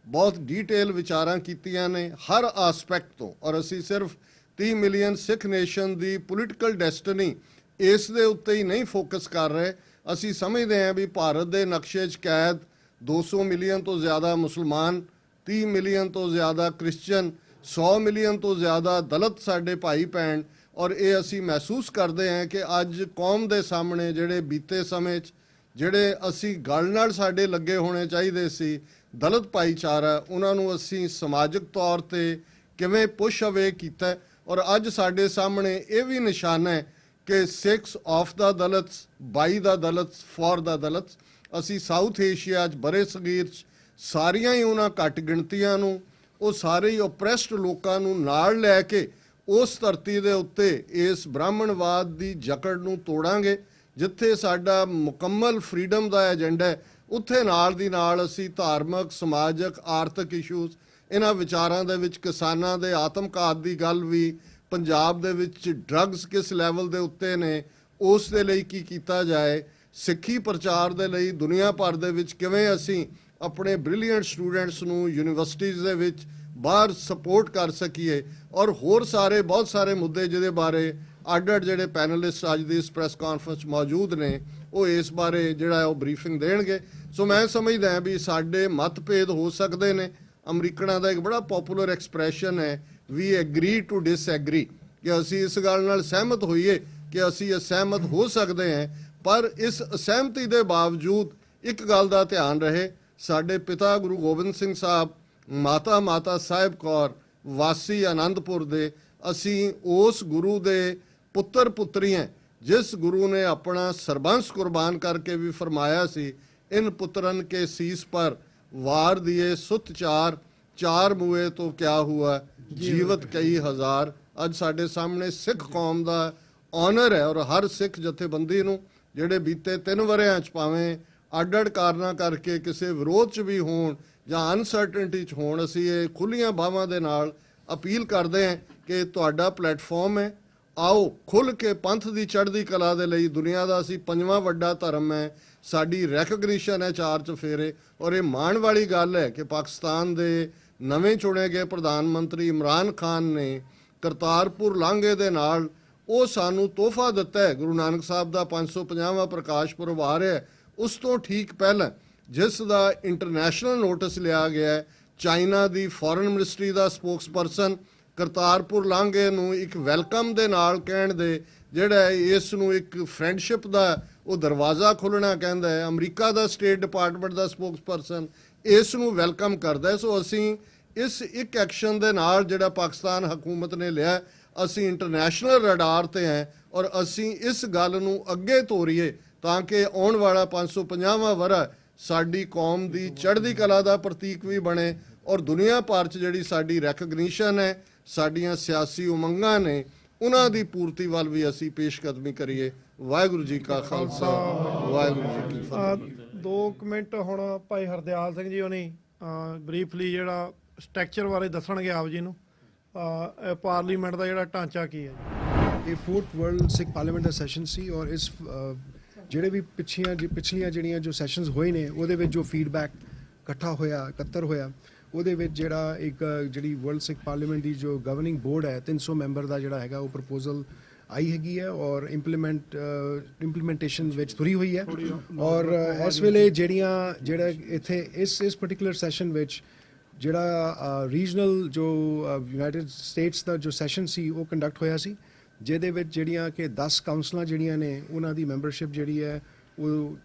ਬਹੁਤ ਡੀਟੇਲ ਵਿਚਾਰਾਂ ਕੀਤੀਆਂ ਨੇ ਹਰ ਆਸਪੈਕਟ ਤੋਂ, ਔਰ ਅਸੀਂ ਸਿਰਫ 30 ਮਿਲੀਅਨ ਸਿੱਖ ਨੇਸ਼ਨ ਦੀ ਪੋਲੀਟੀਕਲ ਡੈਸਟਨੀ ਇਸ ਦੇ ਉੱਤੇ ਹੀ ਨਹੀਂ ਫੋਕਸ ਕਰ ਰਹੇ। ਅਸੀਂ ਸਮਝਦੇ ਹਾਂ ਵੀ ਭਾਰਤ ਦੇ ਨਕਸ਼ੇ 'ਚ ਕੈਦ 200 ਮਿਲੀਅਨ ਤੋਂ ਜ਼ਿਆਦਾ ਮੁਸਲਮਾਨ, 30 ਮਿਲੀਅਨ ਤੋਂ ਜ਼ਿਆਦਾ ਕ੍ਰਿਸਚਨ, 100 ਮਿਲੀਅਨ ਤੋਂ ਜ਼ਿਆਦਾ ਦਲਿਤ ਸਾਡੇ ਭਾਈ ਭੈਣ, ਔਰ ਇਹ ਅਸੀਂ ਮਹਿਸੂਸ ਕਰਦੇ ਹਾਂ ਕਿ ਅੱਜ ਕੌਮ ਦੇ ਸਾਹਮਣੇ ਜਿਹੜੇ ਬੀਤੇ ਸਮੇਂ 'ਚ ਜਿਹੜੇ ਅਸੀਂ ਗਲ ਨਾਲ ਸਾਡੇ ਲੱਗੇ ਹੋਣੇ ਚਾਹੀਦੇ ਸੀ ਦਲਿਤ ਭਾਈਚਾਰਾ, ਉਹਨਾਂ ਨੂੰ ਅਸੀਂ ਸਮਾਜਿਕ ਤੌਰ ਤੇ ਕਿਵੇਂ ਪੁਸ਼ ਅਵੇ ਕੀਤਾ। ਔਰ ਅੱਜ ਸਾਡੇ ਸਾਹਮਣੇ ਇਹ ਵੀ ਨਿਸ਼ਾਨਾ ਹੈ ਕਿ 6 ਆਫ ਦਾ ਦਲਿਤਸ, 22 ਦਾ ਦਲਿਤਸ, 4 ਦਾ ਦਲਿਤਸ। ਅਸੀਂ ਸਾਊਥ ਏਸ਼ੀਆ 'ਚ ਬਰੇ ਸਗੀਰ 'ਚ ਸਾਰੀਆਂ ਹੀ ਉਹਨਾਂ ਘੱਟ ਗਿਣਤੀਆਂ ਨੂੰ, ਉਹ ਸਾਰੇ ਹੀ ਓਪਰੈਸਡ ਲੋਕਾਂ ਨੂੰ ਨਾਲ ਲੈ ਕੇ ਉਸ ਧਰਤੀ ਦੇ ਉੱਤੇ ਇਸ ਬ੍ਰਾਹਮਣਵਾਦ ਦੀ ਜਕੜ ਨੂੰ ਤੋੜਾਂਗੇ। ਜਿੱਥੇ ਸਾਡਾ ਮੁਕੰਮਲ ਫਰੀडम ਦਾ ਏਜੰਡਾ ਹੈ, ਉੱਥੇ ਨਾਲ ਦੀ ਨਾਲ ਅਸੀਂ ਧਾਰਮਿਕ, ਸਮਾਜਿਕ, ਆਰਥਿਕ ਇਸ਼ੂਜ਼, ਇਹਨਾਂ ਵਿਚਾਰਾਂ ਦੇ ਵਿੱਚ ਕਿਸਾਨਾਂ ਦੇ ਆਤਮਘਾਤ ਦੀ ਗੱਲ ਵੀ, ਪੰਜਾਬ ਦੇ ਵਿੱਚ ਡਰੱਗਸ ਕਿਸ ਲੈਵਲ ਦੇ ਉੱਤੇ ਨੇ, ਉਸ ਦੇ ਲਈ ਕੀ ਕੀਤਾ ਜਾਏ, ਸਿੱਖੀ ਪ੍ਰਚਾਰ ਦੇ ਲਈ ਦੁਨੀਆ ਭਰ ਦੇ ਵਿੱਚ ਕਿਵੇਂ ਅਸੀਂ ਆਪਣੇ ਬ੍ਰਿਲੀਅੰਟ ਸਟੂਡੈਂਟਸ ਨੂੰ ਯੂਨੀਵਰਸਿਟੀਜ਼ ਦੇ ਵਿੱਚ ਬਾਹਰ ਸਪੋਰਟ ਕਰ ਸਕੀਏ, ਔਰ ਹੋਰ ਸਾਰੇ ਬਹੁਤ ਸਾਰੇ ਮੁੱਦੇ ਜਿਹਦੇ ਬਾਰੇ ਅੱਡ-ਅੱਡ ਜਿਹੜੇ ਪੈਨਲਿਸਟ ਅੱਜ ਦੀ ਇਸ ਪ੍ਰੈਸ ਕਾਨਫਰੰਸ 'ਚ ਮੌਜੂਦ ਨੇ, ਉਹ ਇਸ ਬਾਰੇ ਜਿਹੜਾ ਉਹ ਬਰੀਫਿੰਗ ਦੇਣਗੇ। ਸੋ ਮੈਂ ਸਮਝਦਾ ਹਾਂ ਵੀ ਸਾਡੇ ਮਤਭੇਦ ਹੋ ਸਕਦੇ ਨੇ। ਅਮਰੀਕਨਾਂ ਦਾ ਇੱਕ ਬੜਾ ਪਪੂਲਰ ਐਕਸਪ੍ਰੈਸ਼ਨ ਹੈ, ਵੀ ਐਗਰੀ ਟੂ ਡਿਸਐਗਰੀ, ਕਿ ਅਸੀਂ ਇਸ ਗੱਲ ਨਾਲ ਸਹਿਮਤ ਹੋਈਏ ਕਿ ਅਸੀਂ ਅਸਹਿਮਤ ਹੋ ਸਕਦੇ ਹਾਂ, ਪਰ ਇਸ ਅਸਹਿਮਤੀ ਦੇ ਬਾਵਜੂਦ ਇੱਕ ਗੱਲ ਦਾ ਧਿਆਨ ਰਹੇ, ਸਾਡੇ ਪਿਤਾ ਗੁਰੂ ਗੋਬਿੰਦ ਸਿੰਘ ਸਾਹਿਬ, ਮਾਤਾ ਸਾਹਿਬ ਕੌਰ ਵਾਸੀ ਆਨੰਦਪੁਰ ਦੇ, ਅਸੀਂ ਉਸ ਗੁਰੂ ਦੇ ਪੁੱਤਰ ਪੁੱਤਰੀਆਂ, ਜਿਸ ਗੁਰੂ ਨੇ ਆਪਣਾ ਸਰਬੰਸ ਕੁਰਬਾਨ ਕਰਕੇ ਵੀ ਫਰਮਾਇਆ ਸੀ, ਇਨ ਪੁੱਤਰਨ ਕੇ ਸੀਸ ਪਰ ਵਾਰ ਦਿਏ ਸੁਤ ਚਾਰ ਮੂਏ ਤੋਂ ਕਿਆ ਹੁਆ ਜੀਵਤ ਕਈ ਹਜ਼ਾਰ। ਅੱਜ ਸਾਡੇ ਸਾਹਮਣੇ ਸਿੱਖ ਕੌਮ ਦਾ ਆਨਰ ਹੈ, ਔਰ ਹਰ ਸਿੱਖ ਜਥੇਬੰਦੀ ਨੂੰ ਜਿਹੜੇ ਬੀਤੇ 3 ਵਰ੍ਹਿਆਂ 'ਚ ਭਾਵੇਂ ਅੱਡ-ਅੱਡ ਕਾਰਨਾਂ ਕਰਕੇ ਕਿਸੇ ਵਿਰੋਧ 'ਚ ਵੀ ਹੋਣ ਜਾਂ ਅਨਸਰਟਨਟੀ 'ਚ ਹੋਣ, ਅਸੀਂ ਇਹ ਖੁੱਲੀਆਂ ਬਾਹਾਂ ਦੇ ਨਾਲ ਅਪੀਲ ਕਰਦੇ ਹਾਂ ਕਿ ਤੁਹਾਡਾ ਪਲੇਟਫਾਰਮ ਹੈ, ਆਓ ਖੁੱਲ੍ਹ ਕੇ ਪੰਥ ਦੀ ਚੜ੍ਹਦੀ ਕਲਾ ਦੇ ਲਈ, ਦੁਨੀਆ ਦਾ ਅਸੀਂ 5ਵਾਂ ਵੱਡਾ ਧਰਮ ਹੈ, ਸਾਡੀ ਰੈਕਗਨੀਸ਼ਨ ਹੈ 4 ਚੁਫੇਰੇ। ਔਰ ਇਹ ਮਾਣ ਵਾਲੀ ਗੱਲ ਹੈ ਕਿ ਪਾਕਿਸਤਾਨ ਦੇ ਨਵੇਂ ਚੁਣੇ ਗਏ ਪ੍ਰਧਾਨ ਮੰਤਰੀ ਇਮਰਾਨ ਖਾਨ ਨੇ ਕਰਤਾਰਪੁਰ ਲਾਂਘੇ ਦੇ ਨਾਲ ਉਹ ਸਾਨੂੰ ਤੋਹਫਾ ਦਿੱਤਾ ਹੈ। ਗੁਰੂ ਨਾਨਕ ਸਾਹਿਬ ਦਾ 550ਵਾਂ ਪ੍ਰਕਾਸ਼ ਪੁਰਬ ਆ ਰਿਹਾ, ਉਸ ਤੋਂ ਠੀਕ ਪਹਿਲਾਂ ਜਿਸ ਦਾ ਇੰਟਰਨੈਸ਼ਨਲ ਨੋਟਿਸ ਲਿਆ ਗਿਆ ਹੈ, ਚਾਈਨਾ ਦੀ ਫੋਰਨ ਮਿਨਿਸਟਰੀ ਦਾ ਸਪੋਕਸਪਰਸਨ ਕਰਤਾਰਪੁਰ ਲਾਂਘੇ ਨੂੰ ਇੱਕ ਵੈਲਕਮ ਦੇ ਨਾਲ ਕਹਿਣ ਦੇ ਜਿਹੜਾ ਇਸ ਨੂੰ ਇੱਕ ਫਰੈਂਡਸ਼ਿਪ ਦਾ ਉਹ ਦਰਵਾਜ਼ਾ ਖੋਲ੍ਹਣਾ ਕਹਿੰਦਾ ਹੈ। ਅਮਰੀਕਾ ਦਾ ਸਟੇਟ ਡਿਪਾਰਟਮੈਂਟ ਦਾ ਸਪੋਕਸਪਰਸਨ ਇਸ ਨੂੰ ਵੈਲਕਮ ਕਰਦਾ ਹੈ। ਸੋ ਅਸੀਂ ਇਸ ਇੱਕ ਐਕਸ਼ਨ ਦੇ ਨਾਲ ਜਿਹੜਾ ਪਾਕਿਸਤਾਨ ਹਕੂਮਤ ਨੇ ਲਿਆ, ਅਸੀਂ ਇੰਟਰਨੈਸ਼ਨਲ ਰਡਾਰ ਤੇ ਹਾਂ ਔਰ ਅਸੀਂ ਇਸ ਗੱਲ ਨੂੰ ਅੱਗੇ ਤੋਰੀਏ ਤਾਂ ਕਿ ਆਉਣ ਵਾਲਾ 550ਵਾਂ ਵਰ੍ਹਾ ਸਾਡੀ ਕੌਮ ਦੀ ਚੜ੍ਹਦੀ ਕਲਾ ਦਾ ਪ੍ਰਤੀਕ ਵੀ ਬਣੇ ਔਰ ਦੁਨੀਆ ਭਰ 'ਚ ਜਿਹੜੀ ਸਾਡੀ ਰੈਕਗਨੀਸ਼ਨ ਹੈ, ਸਾਡੀਆਂ ਸਿਆਸੀ ਉਮੰਗਾਂ ਨੇ, ਉਹਨਾਂ ਦੀ ਪੂਰਤੀ ਵੱਲ ਵੀ ਅਸੀਂ ਪੇਸ਼ਕਦਮੀ ਕਰੀਏ। ਵਾਹਿਗੁਰੂ ਜੀ ਕਾ ਖਾਲਸਾ, ਵਾਹਿਗੁਰੂ ਜੀ ਕੀ ਫਤਿਹ। 2 ਮਿੰਟ ਹੁਣ ਭਾਈ ਹਰਦਿਆਲ ਸਿੰਘ ਜੀ ਉਹਨੇ ਬਰੀਫਲੀ ਜਿਹੜਾ ਸਟਰਕਚਰ ਬਾਰੇ ਦੱਸਣਗੇ ਆਪ ਜੀ ਨੂੰ, ਪਾਰਲੀਮੈਂਟ ਦਾ ਜਿਹੜਾ ਢਾਂਚਾ ਕੀ ਹੈ। ਇਹ 4th ਵਰਲਡ ਸਿੱਖ ਪਾਰਲੀਮੈਂਟ ਦਾ ਸੈਸ਼ਨ ਸੀ ਔਰ ਇਸ ਜਿਹੜੇ ਵੀ ਪਿਛਲੀਆਂ ਜਿਹੜੀਆਂ ਜੋ ਸੈਸ਼ਨਸ ਹੋਏ ਨੇ ਉਹਦੇ ਵਿੱਚ ਜੋ ਫੀਡਬੈਕ ਇਕੱਤਰ ਹੋਇਆ ਉਹਦੇ ਵਿੱਚ ਜਿਹੜਾ ਇੱਕ ਜਿਹੜੀ ਵਰਲਡ ਸਿੱਖ ਪਾਰਲੀਮੈਂਟ ਦੀ ਜੋ ਗਵਰਨਿੰਗ ਬੋਰਡ ਹੈ 300 ਮੈਂਬਰ ਦਾ ਜਿਹੜਾ ਹੈਗਾ ਉਹ ਪ੍ਰਪੋਜ਼ਲ ਆਈ ਹੈਗੀ ਹੈ ਔਰ ਇੰਪਲੀਮੈਂਟੇਸ਼ਨ ਵਿੱਚ ਤੁਰੀ ਹੋਈ ਹੈ। ਔਰ ਇਸ ਵੇਲੇ ਜਿਹੜਾ ਇੱਥੇ ਇਸ ਪਾਰਟਿਕੂਲਰ ਸੈਸ਼ਨ ਵਿੱਚ ਜਿਹੜਾ ਰੀਜਨਲ ਜੋ ਯੂਨਾਈਟਿਡ ਸਟੇਟਸ ਦਾ ਜੋ ਸੈਸ਼ਨ ਸੀ ਉਹ ਕੰਡਕਟ ਹੋਇਆ ਸੀ, ਜਿਹਦੇ ਵਿੱਚ ਜਿਹੜੀਆਂ ਕਿ 10 ਕਾਉਂਸਲਾਂ ਜਿਹੜੀਆਂ ਨੇ ਉਹਨਾਂ ਦੀ ਮੈਂਬਰਸ਼ਿਪ ਜਿਹੜੀ ਹੈ ਉਹ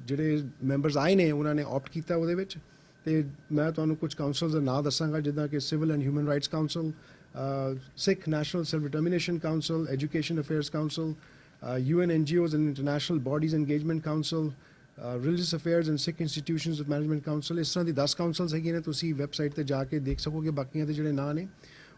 ਜਿਹੜੇ ਮੈਂਬਰਸ ਆਏ ਨੇ ਉਹਨਾਂ ਨੇ ਆਪਟ ਕੀਤਾ ਉਹਦੇ ਵਿੱਚ। ਤੇ ਮੈਂ ਤੁਹਾਨੂੰ ਕੁਝ ਕਾਉਂਸਲਸ ਦਾ ਨਾਂ ਦੱਸਾਂਗਾ, ਜਿੱਦਾਂ ਕਿ civil and human rights council, Sikh national self determination council, education affairs council, UN NGOs and International Bodies Engagement Council, Religious Affairs and Sikh Institutions of Management Council। ਇਸ ਤਰ੍ਹਾਂ ਦੀ 10 ਕਾਉਂਸਲਸ ਹੈਗੀਆਂ ਨੇ, ਤੁਸੀਂ ਵੈਬਸਾਈਟ ਤੇ ਜਾ ਕੇ ਦੇਖ ਸਕੋਗੇ ਬਾਕੀਆਂ ਦੇ ਜਿਹੜੇ ਨਾਂ ਨੇ।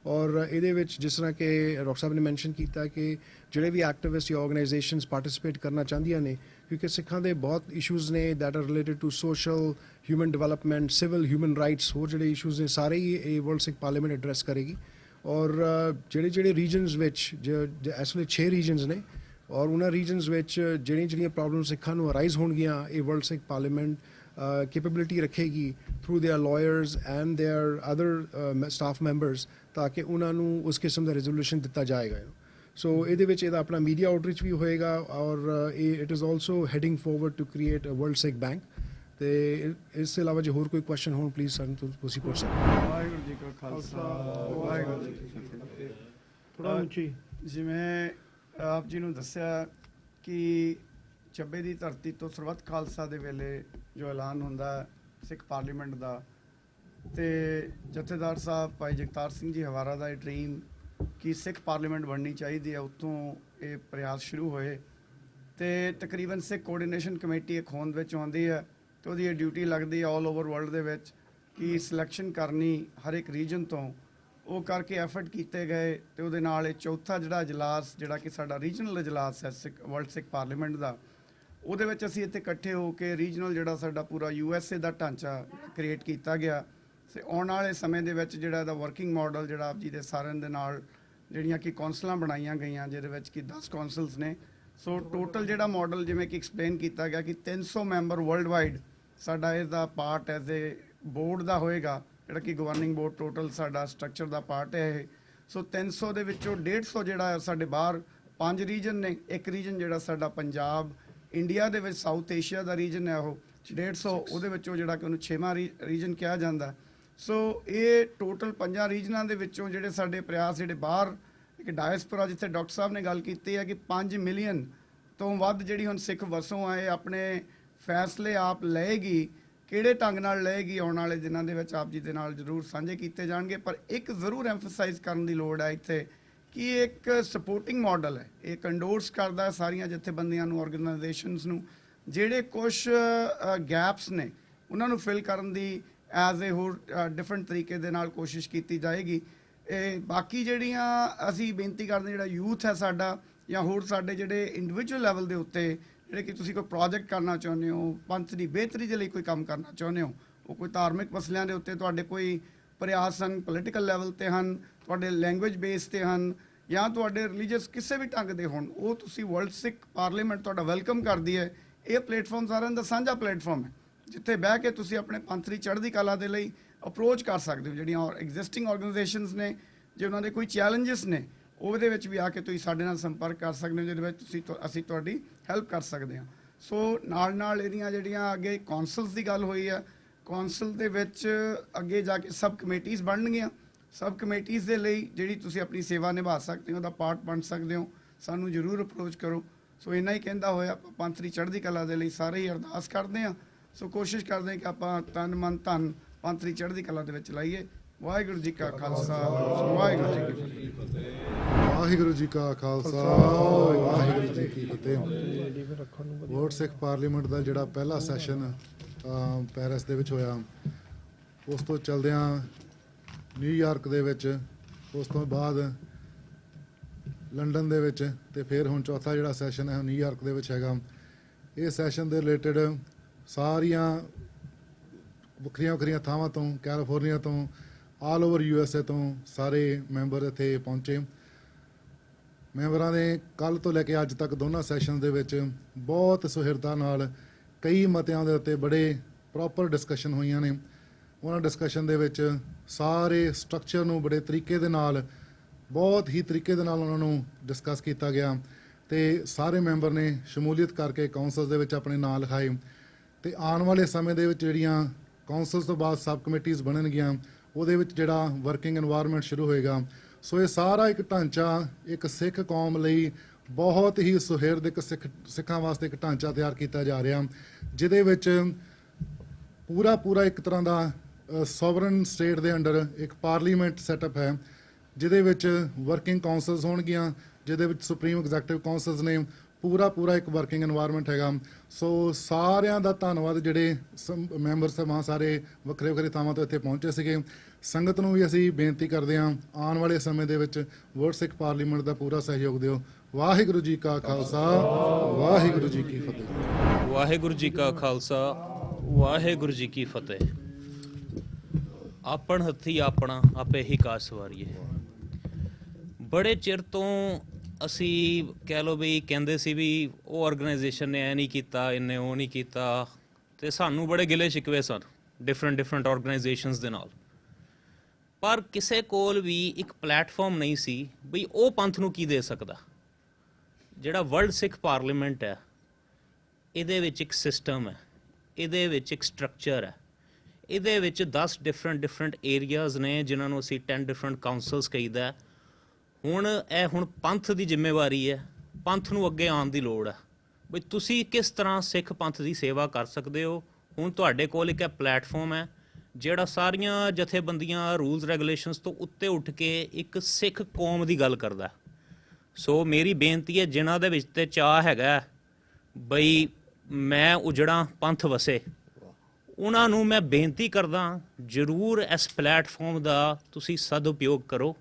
ਔਰ ਇਹਦੇ ਵਿੱਚ ਜਿਸ ਤਰ੍ਹਾਂ ਕਿ ਡਾਕਟਰ ਸਾਹਿਬ ਨੇ ਮੈਂਸ਼ਨ ਕੀਤਾ ਕਿ ਜਿਹੜੇ ਵੀ ਐਕਟਿਵਿਸਟ ਜਾਂ ਆਰਗੇਨਾਈਜੇਸ਼ਨਸ ਪਾਰਟਿਸਿਪੇਟ ਕਰਨਾ ਚਾਹੁੰਦੀਆਂ ਨੇ, ਕਿਉਂਕਿ ਸਿੱਖਾਂ ਦੇ ਬਹੁਤ ਇਸ਼ੂਜ਼ ਨੇ that are related to social, human development, civil, human rights, ਹੋਰ ਜਿਹੜੇ ਇਸ਼ੂਜ਼ ਨੇ ਸਾਰੇ ਹੀ ਇਹ ਵਰਲਡ ਸਿੱਖ ਪਾਰਲੀਮੈਂਟ ਐਡਰੈਸ ਕਰੇਗੀ। ਔਰ ਜਿਹੜੇ ਰੀਜਨਸ ਵਿੱਚ ਇਸ ਵੇਲੇ 6 ਰੀਜਨਸ ਨੇ ਔਰ ਉਹਨਾਂ ਰੀਜਨਸ ਵਿੱਚ ਜਿਹੜੀਆਂ ਪ੍ਰੋਬਲਮ ਸਿੱਖਾਂ ਨੂੰ ਅਰਾਈਜ਼ ਹੋਣਗੀਆਂ ਇਹ ਵਰਲਡ ਸਿੱਖ ਪਾਰਲੀਮੈਂਟ ਕੈਪੇਬਿਲਿਟੀ ਰੱਖੇਗੀ through there lawyers and there other staff members, ਤਾਂ ਕਿ ਉਹਨਾਂ ਨੂੰ ਉਸ ਕਿਸਮ ਦਾ ਰੈਜ਼ੋਲੂਸ਼ਨ ਦਿੱਤਾ ਜਾਏਗਾ। ਸੋ ਇਹਦੇ ਵਿੱਚ ਇਹਦਾ ਆਪਣਾ ਮੀਡੀਆ ਆਊਟਰੀਚ ਵੀ ਹੋਏਗਾ ਔਰ it is also heading forward to create a world Sikh bank. ਤੇ ਇਸ ਤੋਂ ਇਲਾਵਾ ਜੇ ਹੋਰ ਕੋਈ ਕੁਐਸਚਨ ਹੋਣ ਪਲੀਜ਼ ਸਰ ਤੁਸੀਂ ਪੁੱਛ ਸਕਦੇ ਹੋ। ਵਾਹਿਗੁਰੂ ਜੀ ਕਾ ਖਾਲਸਾ, ਵਾਹਿਗੁਰੂ ਜੀ ਕੀ ਫਤਿਹ। ਥੋੜਾ ਉੱਚੀ। ਜਿਵੇਂ ਆਪ ਜੀ ਨੂੰ ਦੱਸਿਆ ਕਿ ਚੱਬੇ ਦੀ ਧਰਤੀ ਤੋਂ ਸਰਬੱਤ ਖਾਲਸਾ ਦੇ ਵੇਲੇ ਜੋ ਐਲਾਨ ਹੁੰਦਾ ਸਿੱਖ ਪਾਰਲੀਮੈਂਟ ਦਾ, ਤੇ ਜਥੇਦਾਰ ਸਾਹਿਬ ਭਾਈ ਜਗਤਾਰ ਸਿੰਘ ਜੀ ਹਵਾਰਾ ਦਾ ਇਹ ਡ੍ਰੀਮ ਕਿ ਸਿੱਖ ਪਾਰਲੀਮੈਂਟ ਬਣਨੀ ਚਾਹੀਦੀ ਹੈ, ਉੱਥੋਂ ਇਹ ਪ੍ਰਯਾਸ ਸ਼ੁਰੂ ਹੋਏ। ਤੇ ਤਕਰੀਬਨ ਸਿੱਖ ਕੋਆਰਡੀਨੇਸ਼ਨ ਕਮੇਟੀ ਇੱਕ ਹੋਂਦ ਵਿੱਚ ਆਉਂਦੀ ਹੈ ਤੇ ਉਹਦੀ ਇਹ ਡਿਊਟੀ ਲੱਗਦੀ ਹੈ ਆਲ ਓਵਰ ਵਰਲਡ ਦੇ ਵਿੱਚ ਕਿ ਸਿਲੈਕਸ਼ਨ ਕਰਨੀ ਹਰ ਇੱਕ ਰੀਜਨ ਤੋਂ, ਉਹ ਕਰਕੇ ਐਫਰਟ ਕੀਤੇ ਗਏ। ਤੇ ਉਹਦੇ ਨਾਲ ਇਹ ਚੌਥਾ ਜਿਹੜਾ ਇਜਲਾਸ ਜਿਹੜਾ ਕਿ ਸਾਡਾ ਰੀਜਨਲ ਇਜਲਾਸ ਹੈ ਵਰਲਡ ਸਿੱਖ ਪਾਰਲੀਮੈਂਟ ਦਾ, ਉਹਦੇ ਵਿੱਚ ਅਸੀਂ ਇੱਥੇ ਇਕੱਠੇ ਹੋ ਕੇ ਰੀਜਨਲ ਜਿਹੜਾ ਸਾਡਾ ਪੂਰਾ USA ਦਾ ਢਾਂਚਾ ਕ੍ਰੀਏਟ ਕੀਤਾ ਗਿਆ। ਤੇ ਆਉਣ ਵਾਲੇ ਸਮੇਂ ਦੇ ਵਿੱਚ ਜਿਹੜਾ ਇਹਦਾ ਵਰਕਿੰਗ ਮਾਡਲ ਜਿਹੜਾ ਆਪ ਜੀ ਦੇ ਸਾਰਿਆਂ ਦੇ ਨਾਲ ਜਿਹੜੀਆਂ ਕਿ ਕੌਂਸਲਾਂ ਬਣਾਈਆਂ ਗਈਆਂ, ਜਿਹਦੇ ਵਿੱਚ ਕਿ 10 ਕੌਂਸਲਸ ਨੇ। ਸੋ ਟੋਟਲ ਜਿਹੜਾ ਮਾਡਲ ਜਿਵੇਂ ਕਿ ਐਕਸਪਲੇਨ ਕੀਤਾ ਗਿਆ ਕਿ 300 ਮੈਂਬਰ ਵਰਲਡ ਵਾਈਡ ਸਾਡਾ ਇਹਦਾ ਪਾਰਟ ਐਜ਼ ਏ ਬੋਰਡ ਦਾ ਹੋਏਗਾ, ਜਿਹੜਾ ਕਿ ਗਵਰਨਿੰਗ ਬੋਰਡ ਟੋਟਲ ਸਾਡਾ ਸਟਰਕਚਰ ਦਾ ਪਾਰਟ ਹੈ ਇਹ। ਸੋ 300 ਦੇ ਵਿੱਚੋਂ 150 ਜਿਹੜਾ ਸਾਡੇ ਬਾਹਰ 5 ਰੀਜਨ ਨੇ, ਇੱਕ ਰੀਜਨ ਜਿਹੜਾ ਸਾਡਾ ਪੰਜਾਬ ਇੰਡੀਆ ਦੇ ਵਿੱਚ ਸਾਊਥ ਏਸ਼ੀਆ ਦਾ ਰੀਜਨ ਹੈ ਉਹ 150, ਉਹਦੇ ਵਿੱਚੋਂ ਜਿਹੜਾ ਕਿ ਉਹਨੂੰ 6ਵਾਂ ਰੀਜਨ ਕਿਹਾ ਜਾਂਦਾ। ਸੋ ਇਹ ਟੋਟਲ 5 ਰੀਜਨਾਂ ਦੇ ਵਿੱਚੋਂ ਜਿਹੜੇ ਸਾਡੇ ਪ੍ਰਯਾਸ ਜਿਹੜੇ ਬਾਹਰ ਇੱਕ ਡਾਇਸਪੋਰਾ, ਜਿੱਥੇ ਡਾਕਟਰ ਸਾਹਿਬ ਨੇ ਗੱਲ ਕੀਤੀ ਹੈ ਕਿ 5 ਮਿਲੀਅਨ ਤੋਂ ਵੱਧ ਜਿਹੜੀ ਹੁਣ ਸਿੱਖ ਵਸੋਂ ਆਏ ਆਪਣੇ ਫੈਸਲੇ ਆਪ ਲਏਗੀ, ਕਿਹੜੇ ਢੰਗ ਨਾਲ ਲਏਗੀ ਆਉਣ ਵਾਲੇ ਦਿਨਾਂ ਦੇ ਵਿੱਚ ਆਪ ਜੀ ਦੇ ਨਾਲ ਜ਼ਰੂਰ ਸਾਂਝੇ ਕੀਤੇ ਜਾਣਗੇ। ਪਰ ਇੱਕ ਜ਼ਰੂਰ ਐਮਫਸਾਈਜ਼ ਕਰਨ ਦੀ ਲੋੜ ਹੈ ਇੱਥੇ ਕਿ ਇੱਕ ਸਪੋਰਟਿੰਗ ਮਾਡਲ ਹੈ, ਇਹ ਕੰਡੋਰਸ ਕਰਦਾ ਸਾਰੀਆਂ ਜਥੇਬੰਦੀਆਂ ਨੂੰ, ਆਰਗੇਨਾਈਜੇਸ਼ਨਸ ਨੂੰ, ਜਿਹੜੇ ਕੁਛ ਗੈਪਸ ਨੇ ਉਹਨਾਂ ਨੂੰ ਫਿਲ ਕਰਨ ਦੀ ਐਜ਼ ਏ ਹੋਰ ਡਿਫਰੈਂਟ ਤਰੀਕੇ ਦੇ ਨਾਲ ਕੋਸ਼ਿਸ਼ ਕੀਤੀ ਜਾਏਗੀ। ਇਹ ਬਾਕੀ ਜਿਹੜੀਆਂ ਅਸੀਂ ਬੇਨਤੀ ਕਰਦੇ ਜਿਹੜਾ ਯੂਥ ਹੈ ਸਾਡਾ, ਜਾਂ ਹੋਰ ਸਾਡੇ ਜਿਹੜੇ ਇੰਡੀਵਿਜੂਅਲ ਲੈਵਲ ਦੇ ਉੱਤੇ ਜਿਹੜੇ ਕਿ ਤੁਸੀਂ ਕੋਈ ਪ੍ਰੋਜੈਕਟ ਕਰਨਾ ਚਾਹੁੰਦੇ ਹੋ, ਪੰਥ ਦੀ ਬਿਹਤਰੀ ਦੇ ਲਈ ਕੋਈ ਕੰਮ ਕਰਨਾ ਚਾਹੁੰਦੇ ਹੋ, ਉਹ ਕੋਈ ਧਾਰਮਿਕ ਮਸਲਿਆਂ ਦੇ ਉੱਤੇ ਤੁਹਾਡੇ ਕੋਈ ਪ੍ਰਯਾਸ ਹਨ, ਪੋਲੀਟੀਕਲ ਲੈਵਲ ਤੇ ਹਨ, ਤੁਹਾਡੇ ਲੈਂਗੁਏਜ ਬੇਸ ਤੇ ਹਨ, ਜਾਂ ਤੁਹਾਡੇ ਰਿਲੀਜੀਅਸ ਕਿਸੇ ਵੀ ਢੰਗ ਦੇ ਹੋਣ, ਉਹ ਤੁਸੀਂ ਵਰਲਡ ਸਿੱਖ ਪਾਰਲੀਮੈਂਟ ਤੁਹਾਡਾ ਵੈਲਕਮ ਕਰਦੀ ਹੈ। ਇਹ ਪਲੇਟਫਾਰਮ ਸਾਰਿਆਂ ਦਾ ਸਾਂਝਾ ਪਲੇਟਫਾਰਮ ਹੈ, ਜਿੱਥੇ ਬਹਿ ਕੇ ਤੁਸੀਂ ਆਪਣੇ ਪੰਥ ਦੀ ਚੜ੍ਹਦੀ ਕਲਾ ਦੇ ਲਈ ਅਪਰੋਚ ਕਰ ਸਕਦੇ ਹੋ। ਜਿਹੜੀਆਂ ਐਗਜ਼ਿਸਟਿੰਗ ਆਰਗੇਨਾਈਜੇਸ਼ਨਸ ਨੇ, ਜੇ ਉਹਨਾਂ ਦੇ ਕੋਈ ਚੈਲੰਜਸ ਨੇ, ਉਹਦੇ ਵਿੱਚ ਵੀ ਆ ਕੇ ਤੁਸੀਂ ਸਾਡੇ ਨਾਲ ਸੰਪਰਕ ਕਰ ਸਕਦੇ ਹੋ, ਜਿਹਦੇ ਵਿੱਚ ਅਸੀਂ ਤੁਹਾਡੀ ਹੈਲਪ ਕਰ ਸਕਦੇ ਹਾਂ। ਸੋ ਨਾਲ ਇਹਦੀਆਂ ਜਿਹੜੀਆਂ ਅੱਗੇ ਕੌਂਸਲਸ ਦੀ ਗੱਲ ਹੋਈ ਆ, ਕੌਂਸਲ ਦੇ ਵਿੱਚ ਅੱਗੇ ਜਾ ਕੇ ਸਬ ਕਮੇਟੀਜ਼ ਬਣਨਗੀਆਂ। ਸਬ ਕਮੇਟੀਜ਼ ਦੇ ਲਈ ਜਿਹੜੀ ਤੁਸੀਂ ਆਪਣੀ ਸੇਵਾ ਨਿਭਾ ਸਕਦੇ ਹੋ, ਉਹਦਾ ਪਾਰਟ ਬਣ ਸਕਦੇ ਹੋ, ਸਾਨੂੰ ਜ਼ਰੂਰ ਅਪਰੋਚ ਕਰੋ। ਸੋ ਇੰਨਾ ਹੀ ਕਹਿੰਦਾ ਹੋਇਆ ਆਪਾਂ ਪੰਥ ਦੀ ਚੜ੍ਹਦੀ ਕਲਾ ਦੇ ਲਈ ਸਾਰੇ ਹੀ ਅਰਦਾਸ ਕਰਦੇ ਹਾਂ। ਸੋ ਕੋਸ਼ਿਸ਼ ਕਰਦੇ ਹਾਂ ਕਿ ਆਪਾਂ ਤਨ ਮਨ ਧਨ ਪੰਥ ਦੀ ਚੜ੍ਹਦੀ ਕਲਾ ਦੇ ਵਿੱਚ ਲਾਈਏ। ਵਾਹਿਗੁਰੂ ਜੀ ਕਾ ਖਾਲਸਾ, ਵਾਹਿਗੁਰੂ ਜੀ ਕੀ ਫਤਿਹ। ਵਾਹਿਗੁਰੂ ਜੀ ਕਾ ਖਾਲਸਾ, ਵਾਹਿਗੁਰੂ ਜੀ ਕੀ ਫਤਿਹ। ਵਰਲਡ ਸਿੱਖ ਪਾਰਲੀਮੈਂਟ ਦਾ ਜਿਹੜਾ ਪਹਿਲਾ ਸੈਸ਼ਨ ਪੈਰਿਸ ਦੇ ਵਿੱਚ ਹੋਇਆ, ਉਸ ਤੋਂ ਚਲਦਿਆਂ ਨਿਊਯਾਰਕ ਦੇ ਵਿੱਚ, ਉਸ ਤੋਂ ਬਾਅਦ ਲੰਡਨ ਦੇ ਵਿੱਚ, ਤੇ ਫਿਰ ਹੁਣ ਚੌਥਾ ਜਿਹੜਾ ਸੈਸ਼ਨ ਹੈ ਨਿਊਯਾਰਕ ਦੇ ਵਿੱਚ ਹੈਗਾ। ਇਹ ਸੈਸ਼ਨ ਦੇ ਰਿਲੇਟਡ ਸਾਰੀਆਂ ਵੱਖਰੀਆਂ ਥਾਵਾਂ ਤੋਂ, ਕੈਲੀਫੋਰਨੀਆ ਤੋਂ, ਆਲ ਓਵਰ USA ਤੋਂ ਸਾਰੇ ਮੈਂਬਰ ਇੱਥੇ ਪਹੁੰਚੇ। ਮੈਂਬਰਾਂ ਨੇ ਕੱਲ੍ਹ ਤੋਂ ਲੈ ਕੇ ਅੱਜ ਤੱਕ ਦੋਨਾਂ ਸੈਸ਼ਨ ਦੇ ਵਿੱਚ ਬਹੁਤ ਸੁਹਿਰਦਤਾ ਨਾਲ ਕਈ ਮਤਿਆਂ ਦੇ ਉੱਤੇ ਬੜੇ ਪ੍ਰੋਪਰ ਡਿਸਕਸ਼ਨ ਹੋਈਆਂ ਨੇ। ਉਹਨਾਂ ਡਿਸਕਸ਼ਨ ਦੇ ਵਿੱਚ ਸਾਰੇ ਸਟਰਕਚਰ ਨੂੰ ਬੜੇ ਤਰੀਕੇ ਦੇ ਨਾਲ, ਬਹੁਤ ਹੀ ਤਰੀਕੇ ਦੇ ਨਾਲ ਉਹਨਾਂ ਨੂੰ ਡਿਸਕਸ ਕੀਤਾ ਗਿਆ, ਤੇ ਸਾਰੇ ਮੈਂਬਰ ਨੇ ਸ਼ਮੂਲੀਅਤ ਕਰਕੇ ਕਾਉਂਸਲ ਦੇ ਵਿੱਚ ਆਪਣੇ ਨਾਂ ਲਿਖਾਏ। ਤੇ ਆਉਣ ਵਾਲੇ ਸਮੇਂ ਦੇ ਵਿੱਚ ਜਿਹੜੀਆਂ ਕਾਉਂਸਲ ਤੋਂ ਬਾਅਦ ਸਬ ਕਮੇਟੀਜ਼ ਬਣਨਗੀਆਂ, ਉਹਦੇ ਵਿੱਚ ਜਿਹੜਾ ਵਰਕਿੰਗ ਇਨਵਾਇਰਨਮੈਂਟ ਸ਼ੁਰੂ ਹੋਏਗਾ। ਸੋ ਇਹ ਸਾਰਾ ਇੱਕ ਢਾਂਚਾ ਇੱਕ ਸਿੱਖ ਕੌਮ ਲਈ ਬਹੁਤ ਹੀ ਸੁਹਿਰਦ, ਇੱਕ ਸਿੱਖਾਂ ਵਾਸਤੇ ਇੱਕ ਢਾਂਚਾ ਤਿਆਰ ਕੀਤਾ ਜਾ ਰਿਹਾ, ਜਿਹਦੇ ਵਿੱਚ ਪੂਰਾ ਇੱਕ ਤਰ੍ਹਾਂ ਦਾ ਸੋਵਰਨ ਸਟੇਟ ਦੇ ਅੰਡਰ ਇੱਕ ਪਾਰਲੀਮੈਂਟ ਸੈਟਅਪ ਹੈ, ਜਿਹਦੇ ਵਿੱਚ ਵਰਕਿੰਗ ਕਾਉਂਸਲਸ ਹੋਣਗੀਆਂ, ਜਿਹਦੇ ਵਿੱਚ ਸੁਪਰੀਮ ਐਗਜ਼ੈਕਟਿਵ ਕਾਉਂਸਲਸ ਨੇ, ਪੂਰਾ ਇੱਕ ਵਰਕਿੰਗ ਇਨਵਾਇਰਨਮੈਂਟ ਹੈਗਾ। ਸੋ ਸਾਰਿਆਂ ਦਾ ਧੰਨਵਾਦ ਜਿਹੜੇ ਮੈਂਬਰ ਸਾਹਿਬਾਨ ਸਾਰੇ ਵੱਖਰੇ ਥਾਵਾਂ ਤੋਂ ਇੱਥੇ ਪਹੁੰਚੇ ਸੀਗੇ। ਸੰਗਤ ਨੂੰ ਵੀ ਅਸੀਂ ਬੇਨਤੀ ਕਰਦੇ ਹਾਂ, ਆਉਣ ਵਾਲੇ ਸਮੇਂ ਦੇ ਵਿੱਚ ਵਰਲਡ ਸਿੱਖ ਪਾਰਲੀਮੈਂਟ ਦਾ ਪੂਰਾ ਸਹਿਯੋਗ ਦਿਓ। ਵਾਹਿਗੁਰੂ ਜੀ ਕਾ ਖਾਲਸਾ, ਵਾਹਿਗੁਰੂ ਜੀ ਕੀ ਫਤਿਹ। ਵਾਹਿਗੁਰੂ ਜੀ ਕਾ ਖਾਲਸਾ, ਵਾਹਿਗੁਰੂ ਜੀ ਕੀ ਫਤਿਹ। ਆਪਣ ਹੱਥੀ ਆਪਣਾ ਆਪੇ ਹੀ ਕਾਜ ਸਵਾਰੀਏ। ਬੜੇ ਚਿਰ ਤੋਂ ਅਸੀਂ ਕਹਿ ਲਓ ਵੀ ਕਹਿੰਦੇ ਸੀ ਵੀ ਉਹ ਆਰਗੇਨਾਈਜੇਸ਼ਨ ਨੇ ਇਹ ਨਹੀਂ ਕੀਤਾ, ਇਹਨੇ ਉਹ ਨਹੀਂ ਕੀਤਾ, ਤੇ ਸਾਨੂੰ ਬੜੇ ਗਿਲੇ ਸ਼ਿਕਵੇ ਸਨ ਡਿਫਰੈਂਟ ਆਰਗੇਨਾਈਜੇਸ਼ਨਸ ਦੇ ਨਾਲ। ਪਰ ਕਿਸੇ ਕੋਲ ਵੀ ਇੱਕ ਪਲੇਟਫਾਰਮ ਨਹੀਂ ਸੀ ਵੀ ਉਹ ਪੰਥ ਨੂੰ ਕੀ ਦੇ ਸਕਦਾ। ਜਿਹੜਾ ਵਰਲਡ ਸਿੱਖ ਪਾਰਲੀਮੈਂਟ ਹੈ, ਇਹਦੇ ਵਿੱਚ ਇੱਕ ਸਿਸਟਮ ਹੈ, ਇਹਦੇ ਵਿੱਚ ਇੱਕ ਸਟਰਕਚਰ ਹੈ, ਇਹਦੇ ਵਿੱਚ 10 ਡਿਫਰੈਂਟ ਏਰੀਆਜ਼ ਨੇ ਜਿਨ੍ਹਾਂ ਨੂੰ ਅਸੀਂ 10 ਡਿਫਰੈਂਟ ਕਾਉਂਸਲਸ ਕਹੀਦਾ। ਹੁਣ ਪੰਥ ਦੀ ਜ਼ਿੰਮੇਵਾਰੀ ਹੈ, ਪੰਥ ਨੂੰ ਅੱਗੇ ਆਉਣ ਦੀ ਲੋੜ ਹੈ ਵੀ ਤੁਸੀਂ ਕਿਸ ਤਰ੍ਹਾਂ ਸਿੱਖ ਪੰਥ ਦੀ ਸੇਵਾ ਕਰ ਸਕਦੇ ਹੋ। ਹੁਣ ਤੁਹਾਡੇ ਕੋਲ ਇੱਕ ਪਲੇਟਫਾਰਮ ਹੈ ਜਿਹੜਾ ਸਾਰੀਆਂ ਜਥੇਬੰਦੀਆਂ, ਰੂਲਸ ਰੈਗੂਲੇਸ਼ਨਸ ਤੋਂ ਉੱਤੇ ਉੱਠ ਕੇ ਇੱਕ ਸਿੱਖ ਕੌਮ ਦੀ ਗੱਲ ਕਰਦਾ। ਸੋ ਮੇਰੀ ਬੇਨਤੀ ਹੈ, ਜਿਨ੍ਹਾਂ ਦੇ ਵਿੱਚ ਤੇ ਚਾਹ ਹੈਗਾ ਬਈ ਮੈਂ ਉਜੜਾਂ ਪੰਥ ਵਸੇ, ਉਹਨਾਂ ਨੂੰ ਮੈਂ ਬੇਨਤੀ ਕਰਦਾ ਜ਼ਰੂਰ ਇਸ ਪਲੇਟਫਾਰਮ ਦਾ ਤੁਸੀਂ ਸਦਉਪਯੋਗ ਕਰੋ।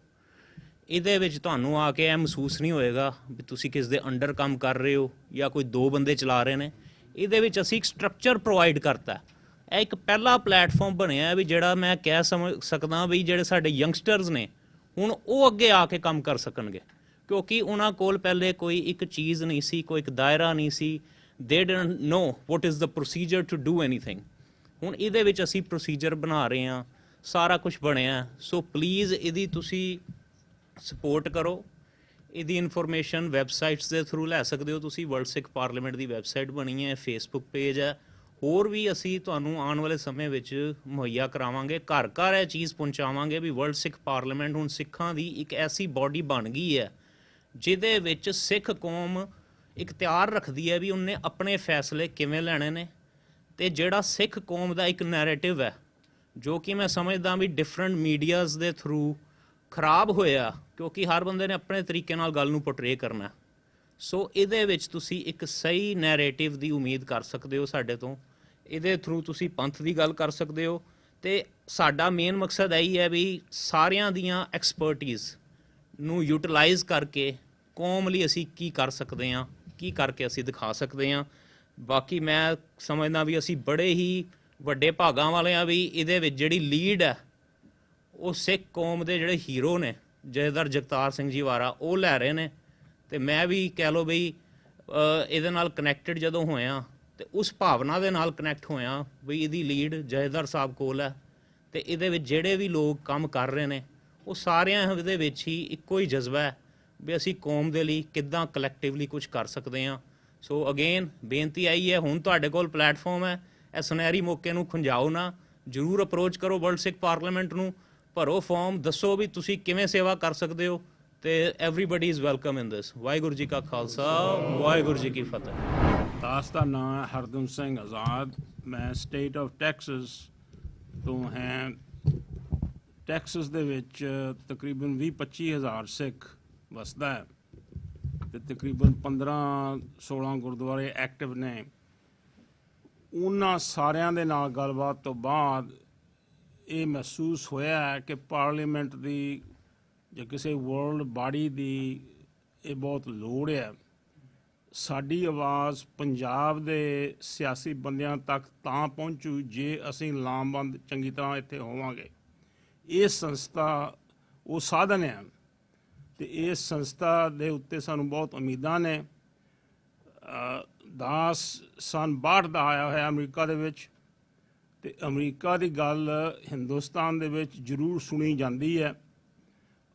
ਇਹਦੇ ਵਿੱਚ ਤੁਹਾਨੂੰ ਆ ਕੇ ਇਹ ਮਹਿਸੂਸ ਨਹੀਂ ਹੋਏਗਾ ਵੀ ਤੁਸੀਂ ਕਿਸ ਦੇ ਅੰਡਰ ਕੰਮ ਕਰ ਰਹੇ ਹੋ ਜਾਂ ਕੋਈ 2 ਬੰਦੇ ਚਲਾ ਰਹੇ ਨੇ। ਇਹਦੇ ਵਿੱਚ ਅਸੀਂ ਇੱਕ ਸਟਰਕਚਰ ਪ੍ਰੋਵਾਈਡ ਕਰਤਾ। ਇਹ ਇੱਕ ਪਹਿਲਾ ਪਲੇਟਫਾਰਮ ਬਣਿਆ ਵੀ ਜਿਹੜਾ ਮੈਂ ਕਹਿ ਸਕਦਾ ਵੀ ਜਿਹੜੇ ਸਾਡੇ ਯੰਗਸਟਰਸ ਨੇ ਹੁਣ ਉਹ ਅੱਗੇ ਆ ਕੇ ਕੰਮ ਕਰ ਸਕਣਗੇ, ਕਿਉਂਕਿ ਉਹਨਾਂ ਕੋਲ ਪਹਿਲੇ ਕੋਈ ਇੱਕ ਚੀਜ਼ ਨਹੀਂ ਸੀ, ਕੋਈ ਇੱਕ ਦਾਇਰਾ ਨਹੀਂ ਸੀ। They didn't know what is the procedure to do anything. ਹੁਣ ਇਹਦੇ ਵਿੱਚ ਅਸੀਂ ਪ੍ਰੋਸੀਜਰ ਬਣਾ ਰਹੇ ਹਾਂ, ਸਾਰਾ ਕੁਝ ਬਣਿਆ। ਸੋ ਪਲੀਜ਼ ਇਹਦੀ ਤੁਸੀਂ ਸਪੋਰਟ ਕਰੋ। ਇਹਦੀ ਇਨਫੋਰਮੇਸ਼ਨ ਵੈਬਸਾਈਟਸ ਦੇ ਥਰੂ ਲੈ ਸਕਦੇ ਹੋ ਤੁਸੀਂ। ਵਰਲਡ ਸਿੱਖ ਪਾਰਲੀਮੈਂਟ ਦੀ ਵੈਬਸਾਈਟ ਬਣੀ ਹੈ, ਫੇਸਬੁੱਕ ਪੇਜ ਹੈ, ਹੋਰ ਵੀ ਅਸੀਂ ਤੁਹਾਨੂੰ ਆਉਣ ਵਾਲੇ ਸਮੇਂ ਵਿੱਚ ਮੁਹੱਈਆ ਕਰਾਵਾਂਗੇ। ਘਰ ਇਹ ਚੀਜ਼ ਪਹੁੰਚਾਵਾਂਗੇ ਵੀ ਵਰਲਡ ਸਿੱਖ ਪਾਰਲੀਮੈਂਟ ਹੁਣ ਸਿੱਖਾਂ ਦੀ ਇੱਕ ਐਸੀ ਬਾਡੀ ਬਣ ਗਈ ਹੈ ਜਿਹਦੇ ਵਿੱਚ ਸਿੱਖ ਕੌਮ ਇਖਤਿਆਰ ਰੱਖਦੀ ਹੈ ਵੀ ਉਹਨੇ ਆਪਣੇ ਫੈਸਲੇ ਕਿਵੇਂ ਲੈਣੇ ਨੇ। ਤੇ ਜਿਹੜਾ ਸਿੱਖ ਕੌਮ ਦਾ ਇੱਕ ਨੈਰੇਟਿਵ ਹੈ ਜੋ ਕਿ ਮੈਂ ਸਮਝਦਾ ਵੀ ਡਿਫਰੈਂਟ ਮੀਡੀਆਜ਼ ਦੇ ਥਰੂ ਖਰਾਬ ਹੋਇਆ, ਕਿਉਂਕਿ ਹਰ ਬੰਦੇ ਨੇ ਆਪਣੇ ਤਰੀਕੇ ਨਾਲ ਗੱਲ ਨੂੰ ਪੋਰਟਰੇ ਕਰਨਾ। ਸੋ ਇਹਦੇ ਵਿੱਚ ਤੁਸੀਂ ਇੱਕ ਸਹੀ ਨੈਰੇਟਿਵ ਦੀ ਉਮੀਦ ਕਰ ਸਕਦੇ ਹੋ ਸਾਡੇ ਤੋਂ। ਇਹਦੇ ਥਰੂ ਤੁਸੀਂ ਪੰਥ ਦੀ ਗੱਲ ਕਰ ਸਕਦੇ ਹੋ। ਤੇ ਸਾਡਾ ਮੇਨ ਮਕਸਦ ਇਹੀ ਹੈ ਵੀ ਸਾਰਿਆਂ ਦੀਆਂ ਐਕਸਪਰਟੀਜ਼ ਨੂੰ ਯੂਟਿਲਾਈਜ਼ ਕਰਕੇ ਕੌਮ ਲਈ ਅਸੀਂ ਕੀ ਕਰ ਸਕਦੇ ਹਾਂ, ਕੀ ਕਰਕੇ ਅਸੀਂ ਦਿਖਾ ਸਕਦੇ ਹਾਂ। ਬਾਕੀ ਮੈਂ ਸਮਝਦਾ ਵੀ ਅਸੀਂ ਬੜੇ ਹੀ ਵੱਡੇ ਭਾਗਾਂ ਵਾਲੇ ਹਾਂ ਵੀ ਇਹਦੇ ਵਿੱਚ ਜਿਹੜੀ ਲੀਡ ਹੈ ਉਹ ਸਿੱਖ ਕੌਮ ਦੇ ਜਿਹੜੇ ਹੀਰੋ ਨੇ, ਜਥੇਦਾਰ ਜਗਤਾਰ ਸਿੰਘ ਜੀ ਵਾਰਾ, ਉਹ ਲੈ ਰਹੇ ਨੇ। ਤੇ ਮੈਂ ਵੀ ਕਹਿ ਲਓ ਬਈ ਇਹਦੇ ਨਾਲ ਕਨੈਕਟਡ ਜਦੋਂ ਹੋਇਆ ਤੇ ਉਸ ਭਾਵਨਾ ਦੇ ਨਾਲ ਕਨੈਕਟ ਹੋਇਆ ਵੀ ਇਹਦੀ ਲੀਡ ਜਥੇਦਾਰ ਸਾਹਿਬ ਕੋਲ ਹੈ। ਤੇ ਇਹਦੇ ਵਿੱਚ ਜਿਹੜੇ ਵੀ ਲੋਕ ਕੰਮ ਕਰ ਰਹੇ ਨੇ ਉਹ ਸਾਰਿਆਂ ਦੇ ਵਿੱਚ ਹੀ ਇੱਕੋ ਹੀ ਜਜ਼ਬਾ ਹੈ ਵੀ ਅਸੀਂ ਕੌਮ ਦੇ ਲਈ ਕਿੱਦਾਂ ਕਲੈਕਟਿਵਲੀ ਕੁਝ ਕਰ ਸਕਦੇ ਹਾਂ। ਸੋ ਅਗੇਨ ਬੇਨਤੀ ਆਈ ਹੈ, ਹੁਣ ਤੁਹਾਡੇ ਕੋਲ ਪਲੇਟਫਾਰਮ ਹੈ, ਇਹ ਸੁਨਹਿਰੀ ਮੌਕੇ ਨੂੰ ਖੁੰਝਾਓ ਨਾ, ਜ਼ਰੂਰ ਅਪਰੋਚ ਕਰੋ ਵਰਲਡ ਸਿੱਖ ਪਾਰਲੀਮੈਂਟ ਨੂੰ, ਭਰੋ ਫਾਰਮ, ਦੱਸੋ ਵੀ ਤੁਸੀਂ ਕਿਵੇਂ ਸੇਵਾ ਕਰ ਸਕਦੇ ਹੋ, ਤੇ ਐਵਰੀਬਾਡੀ ਇਜ਼ ਵੈਲਕਮ ਇਨ ਦਿਸ। ਵਾਹਿਗੁਰੂ ਜੀ ਕਾ ਖਾਲਸਾ, ਵਾਹਿਗੁਰੂ ਜੀ ਕੀ ਫਤਿਹ। ਦਾਸ ਦਾ ਨਾਂ ਹੈ ਹਰਦਮ ਸਿੰਘ ਆਜ਼ਾਦ। ਮੈਂ ਸਟੇਟ ਆਫ ਟੈਕਸਸ ਤੋਂ ਹਾਂ। ਟੈਕਸਸ ਦੇ ਵਿੱਚ ਤਕਰੀਬਨ 20-25 ਹਜ਼ਾਰ ਸਿੱਖ ਵਸਦਾ ਹੈ ਅਤੇ ਤਕਰੀਬਨ 15-16 ਗੁਰਦੁਆਰੇ ਐਕਟਿਵ ਨੇ। ਉਹਨਾਂ ਸਾਰਿਆਂ ਦੇ ਨਾਲ ਗੱਲਬਾਤ ਤੋਂ ਬਾਅਦ ਇਹ ਮਹਿਸੂਸ ਹੋਇਆ ਹੈ ਕਿ ਪਾਰਲੀਮੈਂਟ ਦੀ ਜਾਂ ਕਿਸੇ ਵਰਲਡ ਬਾਡੀ ਦੀ ਇਹ ਬਹੁਤ ਲੋੜ ਹੈ। ਸਾਡੀ ਆਵਾਜ਼ ਪੰਜਾਬ ਦੇ ਸਿਆਸੀ ਬੰਦਿਆਂ ਤੱਕ ਤਾਂ ਪਹੁੰਚੂ ਜੇ ਅਸੀਂ ਲਾਮਬੰਦ ਚੰਗੀ ਤਰ੍ਹਾਂ ਇੱਥੇ ਹੋਵਾਂਗੇ। ਇਹ ਸੰਸਥਾ ਉਹ ਸਾਧਨ ਹੈ ਅਤੇ ਇਸ ਸੰਸਥਾ ਦੇ ਉੱਤੇ ਸਾਨੂੰ ਬਹੁਤ ਉਮੀਦਾਂ ਨੇ। ਦਾਸ ਸੰਨ 62 ਦਾ ਆਇਆ ਹੋਇਆ ਅਮਰੀਕਾ ਦੇ ਵਿੱਚ, ਅਤੇ ਅਮਰੀਕਾ ਦੀ ਗੱਲ ਹਿੰਦੁਸਤਾਨ ਦੇ ਵਿੱਚ ਜ਼ਰੂਰ ਸੁਣੀ ਜਾਂਦੀ ਹੈ।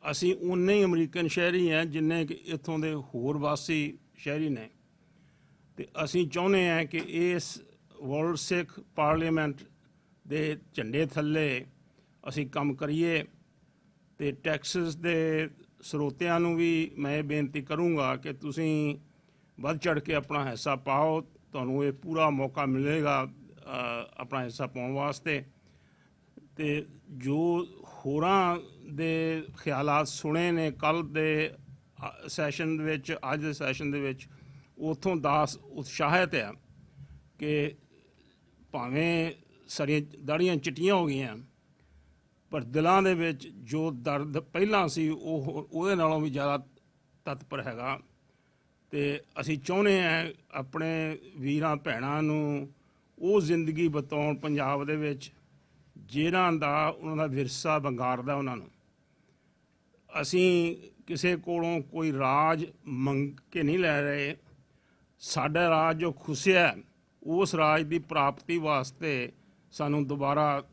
ਅਸੀਂ ਉਨੇ ਹੀ ਅਮਰੀਕਨ ਸ਼ਹਿਰੀ ਹਾਂ ਜਿੰਨੇ ਕਿ ਇੱਥੋਂ ਦੇ ਹੋਰ ਵਾਸੀ ਸ਼ਹਿਰੀ ਨੇ, ਅਤੇ ਅਸੀਂ ਚਾਹੁੰਦੇ ਹਾਂ ਕਿ ਇਸ ਵਰਲਡ ਸਿੱਖ ਪਾਰਲੀਮੈਂਟ ਦੇ ਝੰਡੇ ਥੱਲੇ ਅਸੀਂ ਕੰਮ ਕਰੀਏ। ਅਤੇ ਟੈਕਸਸ ਦੇ ਸਰੋਤਿਆਂ ਨੂੰ ਵੀ ਮੈਂ ਇਹ ਬੇਨਤੀ ਕਰੂੰਗਾ ਕਿ ਤੁਸੀਂ ਵੱਧ ਚੜ੍ਹ ਕੇ ਆਪਣਾ ਹਿੱਸਾ ਪਾਓ, ਤੁਹਾਨੂੰ ਇਹ ਪੂਰਾ ਮੌਕਾ ਮਿਲੇਗਾ ਆਪਣਾ ਹਿੱਸਾ ਪਾਉਣ ਵਾਸਤੇ। ਅਤੇ ਜੋ ਹੋਰਾਂ ਦੇ ਖਿਆਲਾਤ ਸੁਣੇ ਨੇ ਕੱਲ੍ਹ ਦੇ ਸੈਸ਼ਨ ਦੇ ਵਿੱਚ, ਅੱਜ ਦੇ ਸੈਸ਼ਨ ਦੇ ਵਿੱਚ, ਉੱਥੋਂ ਦਾਸ ਉਤਸ਼ਾਹਿਤ ਹੈ ਕਿ ਭਾਵੇਂ ਸਾਡੀਆਂ ਦਾੜ੍ਹੀਆਂ ਚਿੱਟੀਆਂ ਹੋ ਗਈਆਂ ਪਰ ਦਿਲਾਂ ਦੇ ਵਿੱਚ ਜੋ ਦਰਦ ਪਹਿਲਾਂ ਸੀ ਉਹ ਉਹਦੇ ਨਾਲੋਂ ਵੀ ਜ਼ਿਆਦਾ ਤਤਪਰ ਹੈਗਾ। ਅਤੇ ਅਸੀਂ ਚਾਹੁੰਦੇ ਹਾਂ ਆਪਣੇ ਵੀਰਾਂ ਭੈਣਾਂ ਨੂੰ ਉਹ ਜ਼ਿੰਦਗੀ ਬਤਾਉਣ ਪੰਜਾਬ ਦੇ ਵਿੱਚ ਜਿਹਨਾਂ ਦਾ ਉਹਨਾਂ ਦਾ ਵਿਰਸਾ ਵੰਗਾਰਦਾ ਉਹਨਾਂ ਨੂੰ। ਅਸੀਂ ਕਿਸੇ ਕੋਲੋਂ ਕੋਈ ਰਾਜ ਮੰਗ ਕੇ ਨਹੀਂ ਲੈ ਰਹੇ। ਸਾਡਾ ਰਾਜ ਜੋ ਖੁੱਸਿਆ ਉਸ ਰਾਜ ਦੀ ਪ੍ਰਾਪਤੀ ਵਾਸਤੇ ਸਾਨੂੰ ਦੁਬਾਰਾ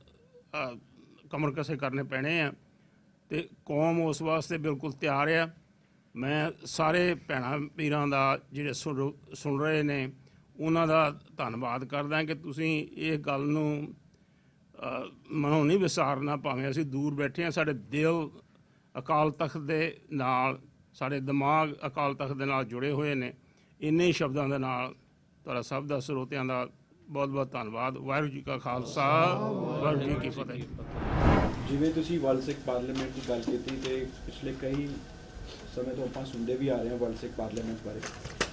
ਕਮਰ ਕਸੇ ਕਰਨੇ ਪੈਣੇ ਆ, ਅਤੇ ਕੌਮ ਉਸ ਵਾਸਤੇ ਬਿਲਕੁਲ ਤਿਆਰ ਆ। ਮੈਂ ਸਾਰੇ ਭੈਣਾਂ ਵੀਰਾਂ ਦਾ ਜਿਹੜੇ ਸੁਣ ਰਹੇ ਨੇ ਉਹਨਾਂ ਦਾ ਧੰਨਵਾਦ ਕਰਦਾ ਕਿ ਤੁਸੀਂ ਇਹ ਗੱਲ ਨੂੰ ਮਨੋਂ ਨਹੀਂ ਵਿਸਾਰਨਾ। ਭਾਵੇਂ ਅਸੀਂ ਦੂਰ ਬੈਠੇ ਹਾਂ, ਸਾਡੇ ਦਿਲ ਅਕਾਲ ਤਖਤ ਦੇ ਨਾਲ, ਸਾਡੇ ਦਿਮਾਗ ਅਕਾਲ ਤਖਤ ਦੇ ਨਾਲ ਜੁੜੇ ਹੋਏ ਨੇ। ਇੰਨੇ ਹੀ ਸ਼ਬਦਾਂ ਦੇ ਨਾਲ ਤੁਹਾਡਾ ਸਭ ਦਾ ਸਰੋਤਿਆਂ ਦਾ ਬਹੁਤ ਬਹੁਤ ਧੰਨਵਾਦ। ਵਾਹਿਗੁਰੂ ਜੀ ਕਾ ਖਾਲਸਾ, ਵਾਹਿਗੁਰੂ ਜੀ ਕੀ ਫਤਿਹ। ਜਿਵੇਂ ਤੁਸੀਂ ਵਰਲਡ ਸਿੱਖ ਪਾਰਲੀਮੈਂਟ ਦੀ ਗੱਲ ਕੀਤੀ, ਅਤੇ ਪਿਛਲੇ ਕਈ ਸਮੇਂ ਤੋਂ ਆਪਾਂ ਸੁਣਦੇ ਵੀ ਆ ਰਹੇ ਹਾਂ ਵਰਲਡ ਸਿੱਖ ਪਾਰਲੀਮੈਂਟ ਬਾਰੇ,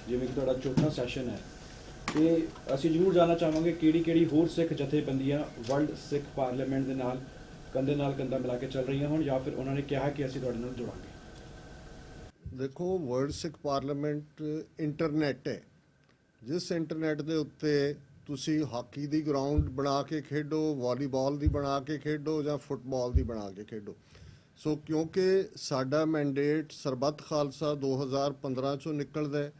ਜਿਵੇਂ ਕਿ ਤੁਹਾਡਾ ਚੌਥਾ ਸੈਸ਼ਨ ਹੈ, ਅਤੇ ਅਸੀਂ ਜ਼ਰੂਰ ਜਾਣਨਾ ਚਾਹਾਂਗੇ ਕਿਹੜੀ ਹੋਰ ਸਿੱਖ ਜਥੇਬੰਦੀਆਂ ਵਰਲਡ ਸਿੱਖ ਪਾਰਲੀਮੈਂਟ ਦੇ ਨਾਲ ਕੰਧਾ ਮਿਲਾ ਕੇ ਚੱਲ ਰਹੀਆਂ ਹੋਣ, ਜਾਂ ਫਿਰ ਉਹਨਾਂ ਨੇ ਕਿਹਾ ਕਿ ਅਸੀਂ ਤੁਹਾਡੇ ਨਾਲ ਜੁੜਾਂਗੇ। ਦੇਖੋ, ਵਰਲਡ ਸਿੱਖ ਪਾਰਲੀਮੈਂਟ ਇੰਟਰਨੈੱਟ ਹੈ। ਜਿਸ ਇੰਟਰਨੈੱਟ ਦੇ ਉੱਤੇ ਤੁਸੀਂ ਹਾਕੀ ਦੀ ਗਰਾਊਂਡ ਬਣਾ ਕੇ ਖੇਡੋ, ਵਾਲੀਬਾਲ ਦੀ ਬਣਾ ਕੇ ਖੇਡੋ ਜਾਂ ਫੁੱਟਬਾਲ ਦੀ ਬਣਾ ਕੇ ਖੇਡੋ। ਸੋ ਕਿਉਂਕਿ ਸਾਡਾ ਮੈਂਡੇਟ ਸਰਬੱਤ ਖਾਲਸਾ 2015 ਚੋਂ ਨਿਕਲਦਾ ਹੈ,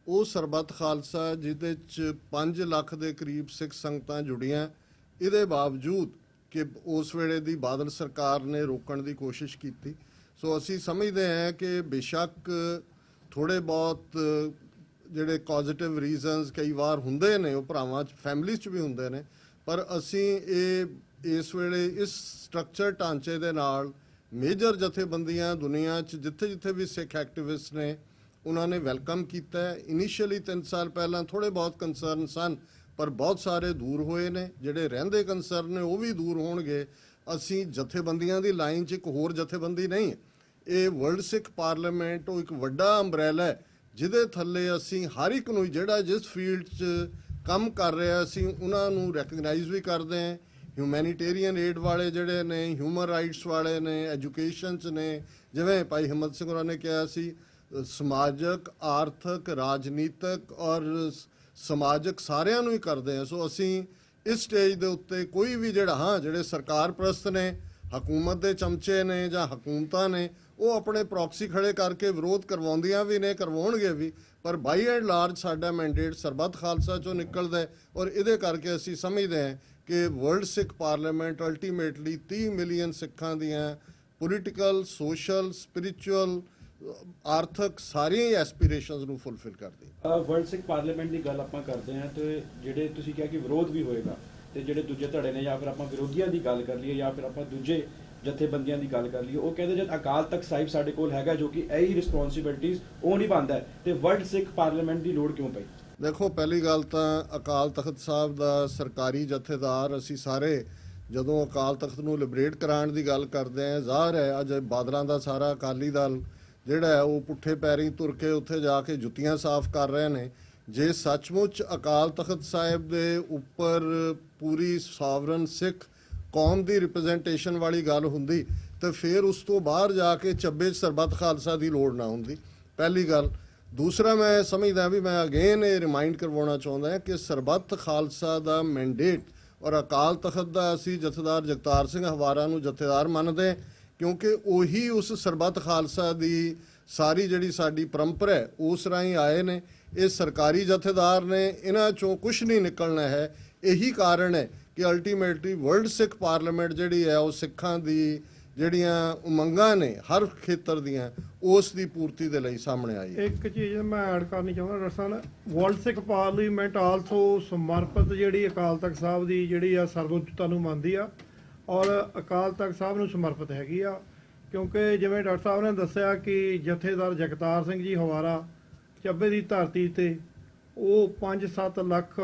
ਉਹ ਸਰਬੱਤ ਖਾਲਸਾ ਜਿਹਦੇ 'ਚ 5 ਲੱਖ ਦੇ ਕਰੀਬ ਸਿੱਖ ਸੰਗਤਾਂ ਜੁੜੀਆਂ, ਇਹਦੇ ਬਾਵਜੂਦ ਕਿ ਉਸ ਵੇਲੇ ਦੀ ਬਾਦਲ ਸਰਕਾਰ ਨੇ ਰੋਕਣ ਦੀ ਕੋਸ਼ਿਸ਼ ਕੀਤੀ। ਸੋ ਅਸੀਂ ਸਮਝਦੇ ਹਾਂ ਕਿ ਬੇਸ਼ੱਕ ਥੋੜ੍ਹੇ ਬਹੁਤ ਜਿਹੜੇ ਪੋਜ਼ੀਟਿਵ ਰੀਜ਼ਨਸ ਕਈ ਵਾਰ ਹੁੰਦੇ ਨੇ, ਉਹ ਭਰਾਵਾਂ 'ਚ ਫੈਮਿਲੀ 'ਚ ਵੀ ਹੁੰਦੇ ਨੇ, ਪਰ ਅਸੀਂ ਇਸ ਵੇਲੇ ਇਸ ਸਟਰਕਚਰ ਢਾਂਚੇ ਦੇ ਨਾਲ ਮੇਜਰ ਜਥੇਬੰਦੀਆਂ ਦੁਨੀਆ 'ਚ ਜਿੱਥੇ ਵੀ ਸਿੱਖ ਐਕਟਿਵਿਸਟ ਨੇ ਉਹਨਾਂ ਨੇ ਵੈਲਕਮ ਕੀਤਾ ਹੈ। ਇਨੀਸ਼ੀਅਲੀ 3 ਸਾਲ ਪਹਿਲਾਂ ਥੋੜ੍ਹੇ ਬਹੁਤ ਕੰਸਰਨ ਸਨ, ਪਰ ਬਹੁਤ ਸਾਰੇ ਦੂਰ ਹੋਏ ਨੇ। ਜਿਹੜੇ ਰਹਿੰਦੇ ਕੰਸਰਨ ਨੇ ਉਹ ਵੀ ਦੂਰ ਹੋਣਗੇ। ਅਸੀਂ ਜਥੇਬੰਦੀਆਂ ਦੀ ਲਾਈਨ 'ਚ ਇੱਕ ਹੋਰ ਜਥੇਬੰਦੀ ਨਹੀਂ ਹੈ। ਇਹ ਵਰਲਡ ਸਿੱਖ ਪਾਰਲੀਮੈਂਟ ਉਹ ਇੱਕ ਵੱਡਾ ਅੰਬਰੈਲਾ ਹੈ ਜਿਹਦੇ ਥੱਲੇ ਅਸੀਂ ਹਰ ਇੱਕ ਨੂੰ ਜਿਹੜਾ ਜਿਸ ਫੀਲਡ 'ਚ ਕੰਮ ਕਰ ਰਿਹਾ ਅਸੀਂ ਉਹਨਾਂ ਨੂੰ ਰੈਕਗਨਾਈਜ਼ ਵੀ ਕਰਦੇ ਹਾਂ। ਹਿਊਮੈਨੀਟੇਰੀਅਨ ਏਡ ਵਾਲੇ ਜਿਹੜੇ ਨੇ, ਹਿਊਮਨ ਰਾਈਟਸ ਵਾਲੇ ਨੇ, ਐਜੂਕੇਸ਼ਨ 'ਚ ਨੇ, ਜਿਵੇਂ ਭਾਈ ਹਿੰਮਤ ਸਿੰਘ ਹੋਰਾਂ ਨੇ ਕਿਹਾ ਸੀ, ਸਮਾਜਿਕ, ਆਰਥਿਕ, ਰਾਜਨੀਤਿਕ ਔਰ ਸਮਾਜਿਕ ਸਾਰਿਆਂ ਨੂੰ ਹੀ ਕਰਦੇ ਹਾਂ। ਸੋ ਅਸੀਂ ਇਸ ਸਟੇਜ ਦੇ ਉੱਤੇ ਕੋਈ ਵੀ ਜਿਹੜੇ ਸਰਕਾਰ ਪ੍ਰਸਤ ਨੇ, ਹਕੂਮਤ ਦੇ ਚਮਚੇ ਨੇ ਜਾਂ ਹਕੂਮਤਾਂ ਨੇ, ਉਹ ਆਪਣੇ ਪ੍ਰੋਕਸੀ ਖੜੇ ਕਰਕੇ ਵਿਰੋਧ ਕਰਵਾਉਂਦੀਆਂ ਵੀ ਨੇ, ਕਰਵਾਉਣਗੇ ਵੀ, ਪਰ ਬਾਈ ਐਂਡ ਲਾਰਜ ਸਾਡਾ ਮੈਂਡੇਟ ਸਰਬੱਤ ਖਾਲਸਾ 'ਚੋਂ ਨਿਕਲਦਾ ਹੈ। ਔਰ ਇਹਦੇ ਕਰਕੇ ਅਸੀਂ ਸਮਝਦੇ ਹਾਂ ਕਿ ਵਰਲਡ ਸਿੱਖ ਪਾਰਲੀਮੈਂਟ ਅਲਟੀਮੇਟਲੀ 30 ਮਿਲੀਅਨ ਸਿੱਖਾਂ ਦੀਆਂ ਪੋਲੀਟੀਕਲ, ਸੋਸ਼ਲ, ਸਪਿਰਿਚੁਅਲ ਆਰਥਿਕ ਸਾਰੀਆਂ ਹੀ ਐਸਪੀਰੇਸ਼ਨਸ ਨੂੰ ਫੁੱਲਫਿਲ ਕਰਦੀ। ਵਰਲਡ ਸਿੱਖ ਪਾਰਲੀਮੈਂਟ ਦੀ ਗੱਲ ਆਪਾਂ ਕਰਦੇ ਹਾਂ ਤੇ ਜਿਹੜੇ ਤੁਸੀਂ ਕਿਹਾ ਕਿ ਵਿਰੋਧ ਵੀ ਹੋਏਗਾ ਤੇ ਜਿਹੜੇ ਦੂਜੇ ਧੜੇ ਨੇ, ਜਾਂ ਫਿਰ ਆਪਾਂ ਵਿਰੋਧੀਆਂ ਦੀ ਗੱਲ ਕਰ ਲਈਏ ਜਾਂ ਫਿਰ ਆਪਾਂ ਦੂਜੇ ਜਥੇਬੰਦੀਆਂ ਦੀ ਗੱਲ ਕਰ ਲਈਏ, ਉਹ ਕਹਿੰਦੇ ਜਦ ਅਕਾਲ ਤਖਤ ਸਾਹਿਬ ਸਾਡੇ ਕੋਲ ਹੈਗਾ ਜੋ ਕਿ ਇਹੀ ਰਿਸਪੌਂਸਿਬਿਲਟੀਜ਼ ਉਹ ਨਹੀਂ ਪਾਉਂਦਾ ਤੇ ਵਰਲਡ ਸਿੱਖ ਪਾਰਲੀਮੈਂਟ ਦੀ ਲੋੜ ਕਿਉਂ ਪਈ? ਦੇਖੋ, ਪਹਿਲੀ ਗੱਲ ਤਾਂ ਅਕਾਲ ਤਖਤ ਸਾਹਿਬ ਦਾ ਸਰਕਾਰੀ ਜਥੇਦਾਰ ਅਸੀਂ ਸਾਰੇ ਜਦੋਂ ਅਕਾਲ ਤਖਤ ਨੂੰ ਲਿਬਰੇਟ ਕਰਾਉਣ ਦੀ ਗੱਲ ਕਰਦੇ ਹਾਂ, ਜ਼ਾਹਰ ਹੈ ਅੱਜ ਬਾਦਲਾਂ ਦਾ ਸਾਰਾ ਅਕਾਲੀ ਦਲ ਜਿਹੜਾ ਹੈ ਉਹ ਪੁੱਠੇ ਪੈਰੀਂ ਤੁਰ ਕੇ ਉੱਥੇ ਜਾ ਕੇ ਜੁੱਤੀਆਂ ਸਾਫ਼ ਕਰ ਰਹੇ ਨੇ। ਜੇ ਸੱਚਮੁੱਚ ਅਕਾਲ ਤਖਤ ਸਾਹਿਬ ਦੇ ਉੱਪਰ ਪੂਰੀ ਸਾਵਰਨ ਸਿੱਖ ਕੌਮ ਦੀ ਰਿਪਰੈਜ਼ੈਂਟੇਸ਼ਨ ਵਾਲੀ ਗੱਲ ਹੁੰਦੀ ਤੇ ਫਿਰ ਉਸ ਤੋਂ ਬਾਹਰ ਜਾ ਕੇ ਚੱਬੇ 'ਚ ਸਰਬੱਤ ਖਾਲਸਾ ਦੀ ਲੋੜ ਨਾ ਹੁੰਦੀ, ਪਹਿਲੀ ਗੱਲ। ਦੂਸਰਾ, ਮੈਂ ਸਮਝਦਾ ਵੀ ਮੈਂ ਅਗੇਨ ਇਹ ਰਿਮਾਈਂਡ ਕਰਵਾਉਣਾ ਚਾਹੁੰਦਾ ਹਾਂ ਕਿ ਸਰਬੱਤ ਖਾਲਸਾ ਦਾ ਮੈਂਡੇਟ ਔਰ ਅਕਾਲ ਤਖਤ ਦਾ ਅਸੀਂ ਜਥੇਦਾਰ ਜਗਤਾਰ ਸਿੰਘ ਹਵਾਰਾ ਨੂੰ ਜਥੇਦਾਰ ਮੰਨਦੇ ਹਾਂ, ਕਿਉਂਕਿ ਉਹੀ ਉਸ ਸਰਬੱਤ ਖਾਲਸਾ ਦੀ ਸਾਰੀ ਜਿਹੜੀ ਸਾਡੀ ਪਰੰਪਰਾ ਹੈ ਉਸ ਰਾਹੀਂ ਆਏ ਨੇ। ਇਹ ਸਰਕਾਰੀ ਜਥੇਦਾਰ ਨੇ, ਇਹਨਾਂ ਚੋਂ ਕੁਝ ਨਹੀਂ ਨਿਕਲਣਾ ਹੈ। ਇਹੀ ਕਾਰਨ ਹੈ ਕਿ ਅਲਟੀਮੇਟਲੀ ਵਰਲਡ ਸਿੱਖ ਪਾਰਲੀਮੈਂਟ ਜਿਹੜੀ ਹੈ ਉਹ ਸਿੱਖਾਂ ਦੀ ਜਿਹੜੀਆਂ ਉਮੰਗਾਂ ਨੇ ਹਰ ਖੇਤਰ ਦੀਆਂ ਉਸ ਦੀ ਪੂਰਤੀ ਦੇ ਲਈ ਸਾਹਮਣੇ ਆਈ ਹੈ। ਇੱਕ ਚੀਜ਼ ਮੈਂ ਐਡ ਕਰਨੀ ਚਾਹੁੰਦਾ ਡਾਕਟਰ ਸਾਹਿਬ, ਵਰਲਡ ਸਿੱਖ ਪਾਰਲੀਮੈਂਟ ਆਲਸੋ ਸਮਰਪਿਤ ਜਿਹੜੀ ਅਕਾਲ ਤਖਤ ਸਾਹਿਬ ਦੀ ਜਿਹੜੀ ਆ ਸਰਵਉੱਚਤਾ ਨੂੰ ਮੰਨਦੀ ਆ ਔਰ ਅਕਾਲ ਤਖਤ ਸਾਹਿਬ ਨੂੰ ਸਮਰਪਿਤ ਹੈਗੀ ਆ, ਕਿਉਂਕਿ ਜਿਵੇਂ ਡਾਕਟਰ ਸਾਹਿਬ ਨੇ ਦੱਸਿਆ ਕਿ ਜਥੇਦਾਰ ਜਗਤਾਰ ਸਿੰਘ ਜੀ ਹਵਾਰਾ ਚੱਬੇ ਦੀ ਧਰਤੀ ਤੇ ਉਹ 5-7 ਲੱਖ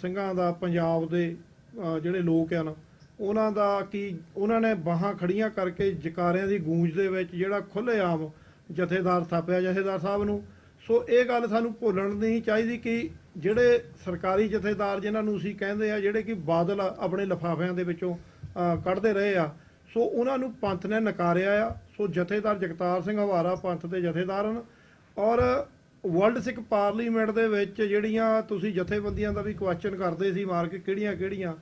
ਸਿੰਘਾਂ ਦਾ ਪੰਜਾਬ ਦੇ ਜਿਹੜੇ ਲੋਕ ਆ ਨਾ ਉਹਨਾਂ ਦਾ ਕੀ ਉਹਨਾਂ ਨੇ ਬਾਹਾਂ ਖੜੀਆਂ ਕਰਕੇ ਜਕਾਰਿਆਂ ਦੀ ਗੂੰਜ ਦੇ ਵਿੱਚ ਜਿਹੜਾ ਖੁੱਲ੍ਹੇਆਮ ਜਥੇਦਾਰ ਥਾਪਿਆ ਜਥੇਦਾਰ ਸਾਹਿਬ ਨੂੰ। ਸੋ ਇਹ ਗੱਲ ਸਾਨੂੰ ਭੁੱਲਣ ਨਹੀਂ ਚਾਹੀਦੀ ਕਿ ਜਿਹੜੇ ਸਰਕਾਰੀ ਜਥੇਦਾਰ ਜਿਨ੍ਹਾਂ ਨੂੰ ਅਸੀਂ ਕਹਿੰਦੇ ਆ, ਜਿਹੜੇ ਕਿ ਬਾਦਲ ਆਪਣੇ ਲਿਫਾਫਿਆਂ ਦੇ ਵਿੱਚੋਂ ਕੱਢਦੇ ਰਹੇ ਆ, ਸੋ ਉਹਨਾਂ ਨੂੰ ਪੰਥ ਨੇ ਨਕਾਰਿਆ ਆ। ਸੋ ਜਥੇਦਾਰ ਜਗਤਾਰ ਸਿੰਘ ਹਵਾਰਾ ਪੰਥ ਦੇ ਜਥੇਦਾਰ ਹਨ। ਔਰ ਵਰਲਡ ਸਿੱਖ ਪਾਰਲੀਮੈਂਟ ਦੇ ਵਿੱਚ ਜਿਹੜੀਆਂ ਤੁਸੀਂ ਜਥੇਬੰਦੀਆਂ ਦਾ ਵੀ ਕੁਐਸਚਨ ਕਰਦੇ ਸੀ ਮਾਰ ਕੇ ਕਿਹੜੀਆਂ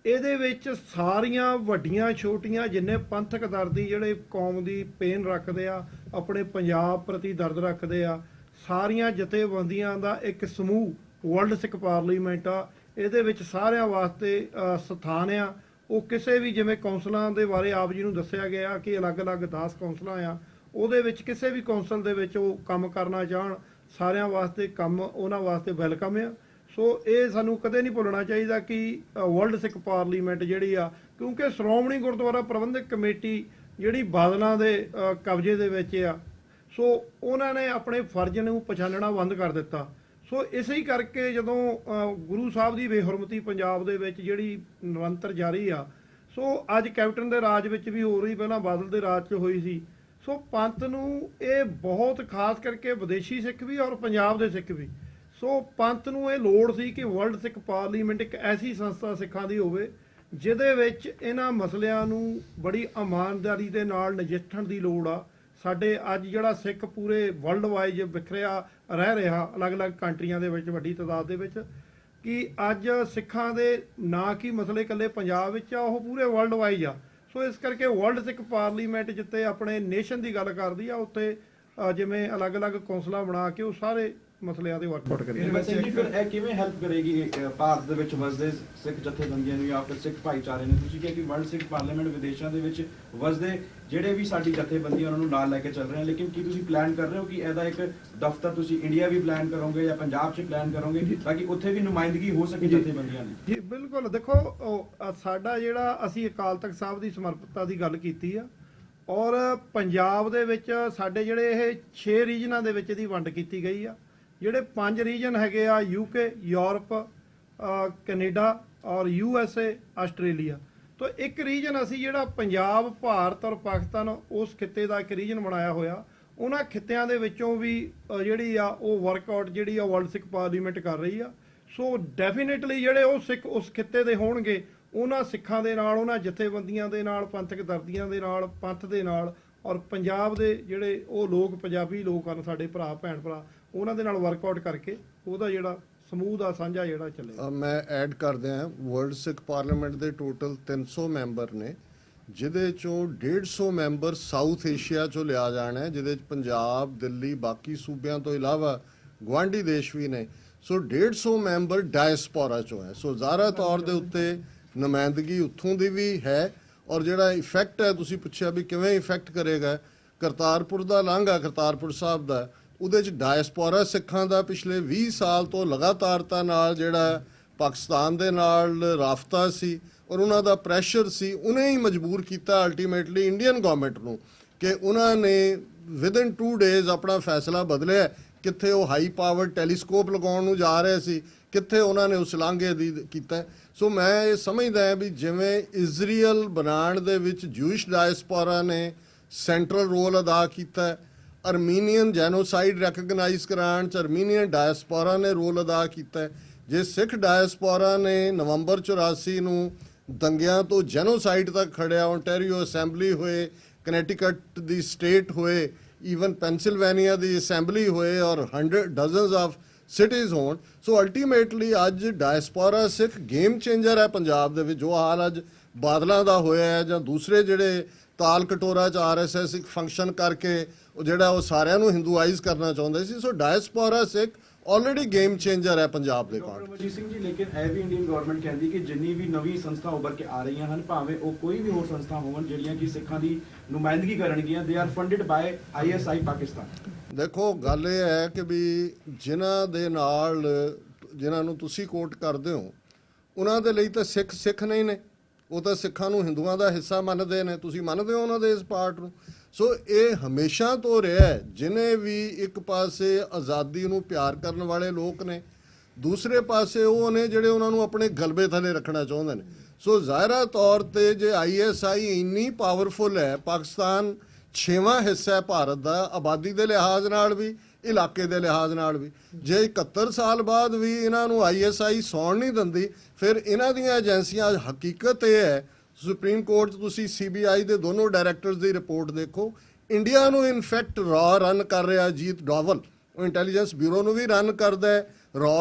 ਇਹਦੇ ਵਿੱਚ ਸਾਰੀਆਂ ਵੱਡੀਆਂ ਛੋਟੀਆਂ ਜਿੰਨੇ ਪੰਥਕ ਦਰਦੀ ਜਿਹੜੇ ਕੌਮ ਦੀ ਪੇਨ ਰੱਖਦੇ ਆ, ਆਪਣੇ ਪੰਜਾਬ ਪ੍ਰਤੀ ਦਰਦ ਰੱਖਦੇ ਆ, ਸਾਰੀਆਂ ਜਥੇਬੰਦੀਆਂ ਦਾ ਇੱਕ ਸਮੂਹ ਵਰਲਡ ਸਿੱਖ ਪਾਰਲੀਮੈਂਟ ਆ। ਇਹਦੇ ਵਿੱਚ ਸਾਰਿਆਂ ਵਾਸਤੇ ਸਥਾਨ ਆ। ਉਹ ਕਿਸੇ ਵੀ ਜਿਵੇਂ ਕੌਂਸਲਾਂ ਦੇ ਬਾਰੇ ਆਪ ਜੀ ਨੂੰ ਦੱਸਿਆ ਗਿਆ ਕਿ ਅਲੱਗ-ਅਲੱਗ 10 ਕੌਂਸਲਾਂ ਆ, ਉਹਦੇ ਵਿੱਚ ਕਿਸੇ ਵੀ ਕੌਂਸਲ ਦੇ ਵਿੱਚ ਉਹ ਕੰਮ ਕਰਨਾ ਚਾਹਣ, ਸਾਰਿਆਂ ਵਾਸਤੇ ਕੰਮ ਉਹਨਾਂ ਵਾਸਤੇ ਵੈਲਕਮ ਆ। ਸੋ ਇਹ ਸਾਨੂੰ ਕਦੇ ਨਹੀਂ ਭੁੱਲਣਾ ਚਾਹੀਦਾ ਕਿ ਵਰਲਡ ਸਿੱਖ ਪਾਰਲੀਮੈਂਟ ਜਿਹੜੀ ਆ, ਕਿਉਂਕਿ ਸ਼੍ਰੋਮਣੀ ਗੁਰਦੁਆਰਾ ਪ੍ਰਬੰਧਕ ਕਮੇਟੀ ਜਿਹੜੀ ਬਾਦਲਾਂ ਦੇ ਕਬਜ਼ੇ ਦੇ ਵਿੱਚ ਆ, ਸੋ ਉਹਨਾਂ ਨੇ ਆਪਣੇ ਫਰਜ਼ ਨੂੰ ਪਛਾਣਨਾ ਬੰਦ ਕਰ ਦਿੱਤਾ। ਸੋ ਇਸੇ ਕਰਕੇ ਜਦੋਂ ਗੁਰੂ ਸਾਹਿਬ ਦੀ ਬੇਹੁਰਮਤੀ ਪੰਜਾਬ ਦੇ ਵਿੱਚ ਜਿਹੜੀ ਨਿਰੰਤਰ ਜਾਰੀ ਆ, ਸੋ ਅੱਜ ਕੈਪਟਨ ਦੇ ਰਾਜ ਵਿੱਚ ਵੀ ਹੋ ਰਹੀ, ਪਹਿਲਾਂ ਬਾਦਲ ਦੇ ਰਾਜ 'ਚ ਹੋਈ ਸੀ। ਸੋ ਪੰਥ ਨੂੰ ਇਹ ਬਹੁਤ ਖਾਸ ਕਰਕੇ ਵਿਦੇਸ਼ੀ ਸਿੱਖ ਵੀ ਔਰ ਪੰਜਾਬ ਦੇ ਸਿੱਖ ਵੀ, ਸੋ ਪੰਥ ਨੂੰ ਇਹ ਲੋੜ ਸੀ ਕਿ ਵਰਲਡ ਸਿੱਖ ਪਾਰਲੀਮੈਂਟ ਇੱਕ ਐਸੀ ਸੰਸਥਾ ਸਿੱਖਾਂ ਦੀ ਹੋਵੇ ਜਿਹਦੇ ਵਿੱਚ ਇਹਨਾਂ ਮਸਲਿਆਂ ਨੂੰ ਬੜੀ ਇਮਾਨਦਾਰੀ ਦੇ ਨਾਲ ਨਜਿੱਠਣ ਦੀ ਲੋੜ ਆ। ਸਾਡੇ ਅੱਜ ਜਿਹੜਾ ਸਿੱਖ ਪੂਰੇ ਵਰਲਡ ਵਾਈਜ਼ ਵਿਖਰਿਆ ਰਹਿ ਰਿਹਾ ਅਲੱਗ-ਅਲੱਗ ਕੰਟਰੀਆਂ ਦੇ ਵਿੱਚ ਵੱਡੀ ਤਾਦਾਦ ਦੇ ਵਿੱਚ, ਕਿ ਅੱਜ ਸਿੱਖਾਂ ਦੇ ਨਾ ਕਿ ਮਸਲੇ ਇਕੱਲੇ ਪੰਜਾਬ ਵਿੱਚ ਆ, ਉਹ ਪੂਰੇ ਵਰਲਡ ਵਾਈਜ਼ ਆ। ਸੋ ਇਸ ਕਰਕੇ ਵਰਲਡ ਸਿੱਖ ਪਾਰਲੀਮੈਂਟ ਜਿੱਥੇ ਆਪਣੇ ਨੇਸ਼ਨ ਦੀ ਗੱਲ ਕਰਦੀ ਆ, ਉੱਥੇ ਜਿਵੇਂ ਅਲੱਗ-ਅਲੱਗ ਕੌਂਸਲਾਂ ਬਣਾ ਕੇ ਉਹ ਸਾਰੇ ਮਸਲਿਆਂ ਦੇ ਵਰਕਆਊਟ ਕਰੀਏ। ਵੈਸੇ ਜੀ ਫਿਰ ਇਹ ਕਿਵੇਂ ਹੈਲਪ ਕਰੇਗੀ ਭਾਰਤ ਦੇ ਵਿੱਚ ਵਸਦੇ ਸਿੱਖ ਜਥੇਬੰਦੀਆਂ ਨੂੰ ਜਾਂ ਫਿਰ ਸਿੱਖ ਭਾਈਚਾਰੇ ਨੂੰ? ਤੁਸੀਂ ਕਿਹਾ ਕਿ ਵਰਲਡ ਸਿੱਖ ਪਾਰਲੀਮੈਂਟ ਵਿਦੇਸ਼ਾਂ ਦੇ ਵਿੱਚ ਵਸਦੇ ਜਿਹੜੇ ਵੀ ਸਾਡੀ ਜਥੇਬੰਦੀਆਂ ਉਹਨਾਂ ਨੂੰ ਨਾਲ ਲੈ ਕੇ ਚੱਲ ਰਹੇ ਹਨ, ਲੇਕਿਨ ਕੀ ਤੁਸੀਂ ਪਲਾਨ ਕਰ ਰਹੇ ਹੋ ਕਿ ਇਹਦਾ ਇੱਕ ਦਫ਼ਤਰ ਤੁਸੀਂ ਇੰਡੀਆ ਵੀ ਪਲਾਨ ਕਰੋਗੇ ਜਾਂ ਪੰਜਾਬ 'ਚ ਪਲਾਨ ਕਰੋਗੇ ਤਾਂ ਕਿ ਉੱਥੇ ਵੀ ਨੁਮਾਇੰਦਗੀ ਹੋ ਸਕੇ ਜਥੇਬੰਦੀਆਂ ਦੀ? ਜੀ ਬਿਲਕੁਲ। ਦੇਖੋ ਸਾਡਾ ਜਿਹੜਾ ਅਸੀਂ ਅਕਾਲ ਤਖਤ ਸਾਹਿਬ ਦੀ ਸਮਰਪਿਤਤਾ ਦੀ ਗੱਲ ਕੀਤੀ ਆ, ਔਰ ਪੰਜਾਬ ਦੇ ਵਿੱਚ ਸਾਡੇ ਜਿਹੜੇ ਇਹ 6 ਰੀਜਨਾਂ ਦੇ ਵਿੱਚ ਇਹਦੀ ਵੰਡ ਕੀਤੀ ਗਈ ਆ। ਜਿਹੜੇ 5 ਰੀਜਨ ਹੈਗੇ ਆ, UK, ਯੂਰਪ, ਕੈਨੇਡਾ ਔਰ USA, ਆਸਟ੍ਰੇਲੀਆ। ਤੋਂ ਇੱਕ ਰੀਜਨ ਅਸੀਂ ਜਿਹੜਾ ਪੰਜਾਬ, ਭਾਰਤ ਔਰ ਪਾਕਿਸਤਾਨ ਉਸ ਖਿੱਤੇ ਦਾ ਇੱਕ ਰੀਜਨ ਬਣਾਇਆ ਹੋਇਆ। ਉਹਨਾਂ ਖਿੱਤਿਆਂ ਦੇ ਵਿੱਚੋਂ ਵੀ ਜਿਹੜੀ ਆ ਉਹ ਵਰਕਆਊਟ ਜਿਹੜੀ ਆ ਵਰਲਡ ਸਿੱਖ ਪਾਰਲੀਮੈਂਟ ਕਰ ਰਹੀ ਆ। ਸੋ ਡੈਫੀਨੇਟਲੀ ਜਿਹੜੇ ਉਹ ਸਿੱਖ ਉਸ ਖਿੱਤੇ ਦੇ ਹੋਣਗੇ, ਉਹਨਾਂ ਸਿੱਖਾਂ ਦੇ ਨਾਲ, ਉਹਨਾਂ ਜਥੇਬੰਦੀਆਂ ਦੇ ਨਾਲ, ਪੰਥਕ ਦਰਦੀਆਂ ਦੇ ਨਾਲ, ਪੰਥ ਦੇ ਨਾਲ, ਔਰ ਪੰਜਾਬ ਦੇ ਜਿਹੜੇ ਉਹ ਲੋਕ, ਪੰਜਾਬੀ ਲੋਕ ਹਨ ਸਾਡੇ ਭਰਾ ਭੈਣ ਭਰਾ, ਉਹਨਾਂ ਦੇ ਨਾਲ ਵਰਕਆਊਟ ਕਰਕੇ ਉਹਦਾ ਜਿਹੜਾ ਸਮੂਹ ਦਾ ਸਾਂਝਾ ਜਿਹੜਾ ਚੱਲੇ। ਮੈਂ ਐਡ ਕਰਦੇ ਹਾਂ, ਵਰਲਡ ਸਿੱਖ ਪਾਰਲੀਮੈਂਟ ਦੇ ਟੋਟਲ 300 ਮੈਂਬਰ ਨੇ, ਜਿਹਦੇ ਚੋਂ 150 ਮੈਂਬਰ ਸਾਊਥ ਏਸ਼ੀਆ ਚੋਂ ਲਿਆ ਜਾਣਾ ਹੈ, ਜਿਹਦੇ 'ਚ ਪੰਜਾਬ, ਦਿੱਲੀ, ਬਾਕੀ ਸੂਬਿਆਂ ਤੋਂ ਇਲਾਵਾ ਗੁਆਂਢੀ ਦੇਸ਼ ਵੀ ਨੇ। ਸੋ 150 ਮੈਂਬਰ ਡਾਇਸਪੋਰਾ ਚੋਂ ਹੈ। ਸੋ ਜ਼ਾਹਰਾ ਤੌਰ ਦੇ ਉੱਤੇ ਨੁਮਾਇੰਦਗੀ ਉੱਥੋਂ ਦੀ ਵੀ ਹੈ। ਔਰ ਜਿਹੜਾ ਇਫੈਕਟ ਹੈ, ਤੁਸੀਂ ਪੁੱਛਿਆ ਵੀ ਕਿਵੇਂ ਇਫੈਕਟ ਕਰੇਗਾ, ਕਰਤਾਰਪੁਰ ਦਾ ਲਾਂਘਾ ਕਰਤਾਰਪੁਰ ਸਾਹਿਬ ਦਾ, ਉਹਦੇ 'ਚ ਡਾਇਸਪੋਰਾ ਸਿੱਖਾਂ ਦਾ ਪਿਛਲੇ 20 ਸਾਲ ਤੋਂ ਲਗਾਤਾਰਤਾ ਨਾਲ ਜਿਹੜਾ ਪਾਕਿਸਤਾਨ ਦੇ ਨਾਲ ਰਾਫਤਾ ਸੀ ਔਰ ਉਹਨਾਂ ਦਾ ਪ੍ਰੈਸ਼ਰ ਸੀ, ਉਹਨੇ ਹੀ ਮਜਬੂਰ ਕੀਤਾ ਅਲਟੀਮੇਟਲੀ ਇੰਡੀਅਨ ਗਵਰਨਮੈਂਟ ਨੂੰ ਕਿ ਉਹਨਾਂ ਨੇ ਵਿਦਨ 2 ਡੇਜ਼ ਆਪਣਾ ਫੈਸਲਾ ਬਦਲਿਆ। ਕਿੱਥੇ ਉਹ ਹਾਈ ਪਾਵਰ ਟੈਲੀਸਕੋਪ ਲਗਾਉਣ ਨੂੰ ਜਾ ਰਹੇ ਸੀ, ਕਿੱਥੇ ਉਹਨਾਂ ਨੇ ਉਸ ਲਾਂਘੇ ਦੀ ਕੀਤਾ। ਸੋ ਮੈਂ ਇਹ ਸਮਝਦਾ ਹਾਂ ਵੀ ਜਿਵੇਂ ਇਜ਼ਰਾਈਲ ਬਣਾਉਣ ਦੇ ਵਿੱਚ ਜੂਇਸ਼ ਡਾਇਸਪੋਰਾ ਨੇ ਸੈਂਟਰਲ ਰੋਲ ਅਦਾ ਕੀਤਾ, ਅਰਮੀਨੀਅਨ ਜੈਨੋਸਾਈਡ ਰੈਕਗਨਾਈਜ਼ ਕਰਾਉਣ 'ਚ ਅਰਮੀਨੀਅਨ ਡਾਇਸਪੋਰਾ ਨੇ ਰੋਲ ਅਦਾ ਕੀਤਾ। ਜੇ ਸਿੱਖ ਡਾਇਸਪੋਰਾ ਨੇ ਨਵੰਬਰ 84 ਨੂੰ ਦੰਗਿਆਂ ਤੋਂ ਜੈਨੋਸਾਈਡ ਤੱਕ ਖੜਿਆ, ਓਨਟਾਰੀਓ ਅਸੈਂਬਲੀ ਹੋਏ, ਕਨੈਟੀਕਟ ਦੀ ਸਟੇਟ ਹੋਏ, ਈਵਨ ਪੈਨਸਿਲਵੇਨੀਆ ਦੀ ਅਸੈਂਬਲੀ ਹੋਏ ਔਰ ਡਜ਼ਨਸ ਆਫ ਸਿਟੀਜ਼ ਹੋਣ। ਸੋ ਅਲਟੀਮੇਟਲੀ ਅੱਜ ਡਾਇਸਪੋਰਾ ਸਿੱਖ ਗੇਮ ਚੇਂਜਰ ਹੈ ਪੰਜਾਬ ਦੇ ਵਿੱਚ। ਜੋ ਹਾਲ ਅੱਜ ਬਾਦਲਾਂ ਦਾ ਹੋਇਆ ਹੈ ਜਾਂ ਦੂਸਰੇ ਜਿਹੜੇ ਤਾਲ ਕਟੋਰਾ 'ਚ RSS ਇੱਕ ਫੰਕਸ਼ਨ ਕਰਕੇ ਉਹ ਜਿਹੜਾ ਉਹ ਸਾਰਿਆਂ ਨੂੰ ਹਿੰਦੂਆਈਜ਼ ਕਰਨਾ ਚਾਹੁੰਦੇ ਸੀ। ਸੋ ਡਾਇਸਪੋਰਾ ਸਿੱਖ ਆਲਰੇਡੀ ਗੇਮ ਚੇਂਜਰ ਹੈ ਪੰਜਾਬ ਦੇ ਡਾਕਟਰ ਅਮਰਜੀਤ ਸਿੰਘ ਜੀ, ਲੇਕਿਨ ਇਹ ਵੀ ਇੰਡੀਅਨ ਗਵਰਨਮੈਂਟ ਕਹਿੰਦੀ ਕਿ ਜਿੰਨੀ ਵੀ ਨਵੀਂ ਸੰਸਥਾ ਉੱਭਰ ਕੇ ਆ ਰਹੀਆਂ ਹਨ, ਭਾਵੇਂ ਉਹ ਕੋਈ ਵੀ ਹੋਰ ਸੰਸਥਾ ਹੋਣ ਜਿਹੜੀਆਂ ਕਿ ਸਿੱਖਾਂ ਦੀ ਨੁਮਾਇੰਦਗੀ ਕਰਨਗੀਆਂ, they are funded by ISI Pakistan. ਦੇਖੋ ਗੱਲ ਇਹ ਹੈ ਕਿ ਵੀ ਜਿਨ੍ਹਾਂ ਦੇ ਨਾਲ ਜਿਨ੍ਹਾਂ ਨੂੰ ਤੁਸੀਂ ਕੋਟ ਕਰਦੇ ਹੋ ਉਹਨਾਂ ਦੇ ਲਈ ਤਾਂ ਸਿੱਖ ਨਹੀਂ ਨੇ, ਉਹ ਤਾਂ ਸਿੱਖਾਂ ਨੂੰ ਹਿੰਦੂਆਂ ਦਾ ਹਿੱਸਾ ਮੰਨਦੇ ਨੇ। ਤੁਸੀਂ ਮੰਨਦੇ ਹੋ ਉਹਨਾਂ ਦੇ ਇਸ ਪਾਰਟ ਨੂੰ? ਸੋ ਇਹ ਹਮੇਸ਼ਾ ਤੋਂ ਰਿਹਾ ਹੈ। ਜਿਹਨੇ ਵੀ ਇੱਕ ਪਾਸੇ ਆਜ਼ਾਦੀ ਨੂੰ ਪਿਆਰ ਕਰਨ ਵਾਲੇ ਲੋਕ ਨੇ, ਦੂਸਰੇ ਪਾਸੇ ਉਹ ਨੇ ਜਿਹੜੇ ਉਹਨਾਂ ਨੂੰ ਆਪਣੇ ਗਲਬੇ ਥੱਲੇ ਰੱਖਣਾ ਚਾਹੁੰਦੇ ਨੇ। ਸੋ ਜ਼ਾਹਿਰਾ ਤੌਰ ਤੇ ਜੇ ISI ਇੰਨੀ ਪਾਵਰਫੁਲ ਹੈ, ਪਾਕਿਸਤਾਨ 6ਵਾਂ ਹਿੱਸਾ ਹੈ ਭਾਰਤ ਦਾ, ਆਬਾਦੀ ਦੇ ਲਿਹਾਜ਼ ਨਾਲ ਵੀ, ਇਲਾਕੇ ਦੇ ਲਿਹਾਜ਼ ਨਾਲ ਵੀ। ਜੇ 71 ਸਾਲ ਬਾਅਦ ਵੀ ਇਹਨਾਂ ਨੂੰ ISI ਸੌਣ ਨਹੀਂ ਦਿੰਦੀ, ਫਿਰ ਇਹਨਾਂ ਦੀਆਂ ਏਜੰਸੀਆਂ, ਹਕੀਕਤ ਇਹ ਹੈ, ਸੁਪਰੀਮ ਕੋਰਟ 'ਚ ਤੁਸੀਂ CBI ਦੇ ਦੋਨੋਂ ਡਾਇਰੈਕਟਰਸ ਦੀ ਰਿਪੋਰਟ ਦੇਖੋ, ਇੰਡੀਆ ਨੂੰ ਇਨਫੈਕਟ ਰਨ ਕਰ ਰਿਹਾ ਅਜੀਤ ਡੋਵਲ। ਉਹ ਇੰਟੈਲੀਜੈਂਸ ਬਿਊਰੋ ਨੂੰ ਵੀ ਰਨ ਕਰਦਾ ਹੈ,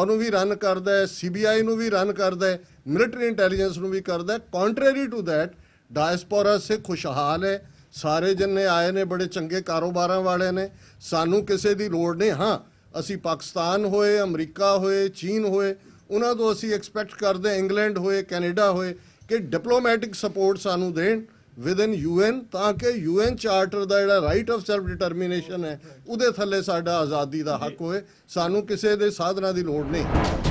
ਨੂੰ ਵੀ ਰਨ ਕਰਦਾ ਹੈ, CBI ਨੂੰ ਵੀ ਰਨ ਕਰਦਾ ਹੈ, ਮਿਲਟਰੀ ਇੰਟੈਲੀਜੈਂਸ ਨੂੰ ਵੀ ਕਰਦਾ ਹੈ। ਕੰਟਰੇਰੀ ਟੂ ਦੈਟ ਡਾਇਸਪੋਰਾ ਸਿੱਖ ਖੁਸ਼ਹਾਲ ਹੈ, ਸਾਰੇ ਜਿੰਨੇ ਆਏ ਨੇ ਬੜੇ ਚੰਗੇ ਕਾਰੋਬਾਰਾਂ ਵਾਲੇ ਨੇ, ਸਾਨੂੰ ਕਿਸੇ ਦੀ ਲੋੜ ਨਹੀਂ। ਹਾਂ, ਅਸੀਂ ਪਾਕਿਸਤਾਨ ਹੋਏ, ਅਮਰੀਕਾ ਹੋਏ, ਚੀਨ ਹੋਏ, ਉਹਨਾਂ ਤੋਂ ਅਸੀਂ ਐਕਸਪੈਕਟ ਕਰਦੇ, ਇੰਗਲੈਂਡ ਹੋਏ, ਕੈਨੇਡਾ ਹੋਏ, ਕਿ ਡਿਪਲੋਮੈਟਿਕ ਸਪੋਰਟ ਸਾਨੂੰ ਦੇਣ ਵਿਦਨ UN, ਤਾਂ ਕਿ UN ਚਾਰਟਰ ਦਾ ਜਿਹੜਾ ਰਾਈਟ ਆਫ ਸੈਲਫ ਡਿਟਰਮੀਨੇਸ਼ਨ ਹੈ ਉਹਦੇ ਥੱਲੇ ਸਾਡਾ ਆਜ਼ਾਦੀ ਦਾ ਹੱਕ ਹੋਏ। ਸਾਨੂੰ ਕਿਸੇ ਦੇ ਸਾਧਨਾਂ ਦੀ ਲੋੜ ਨਹੀਂ।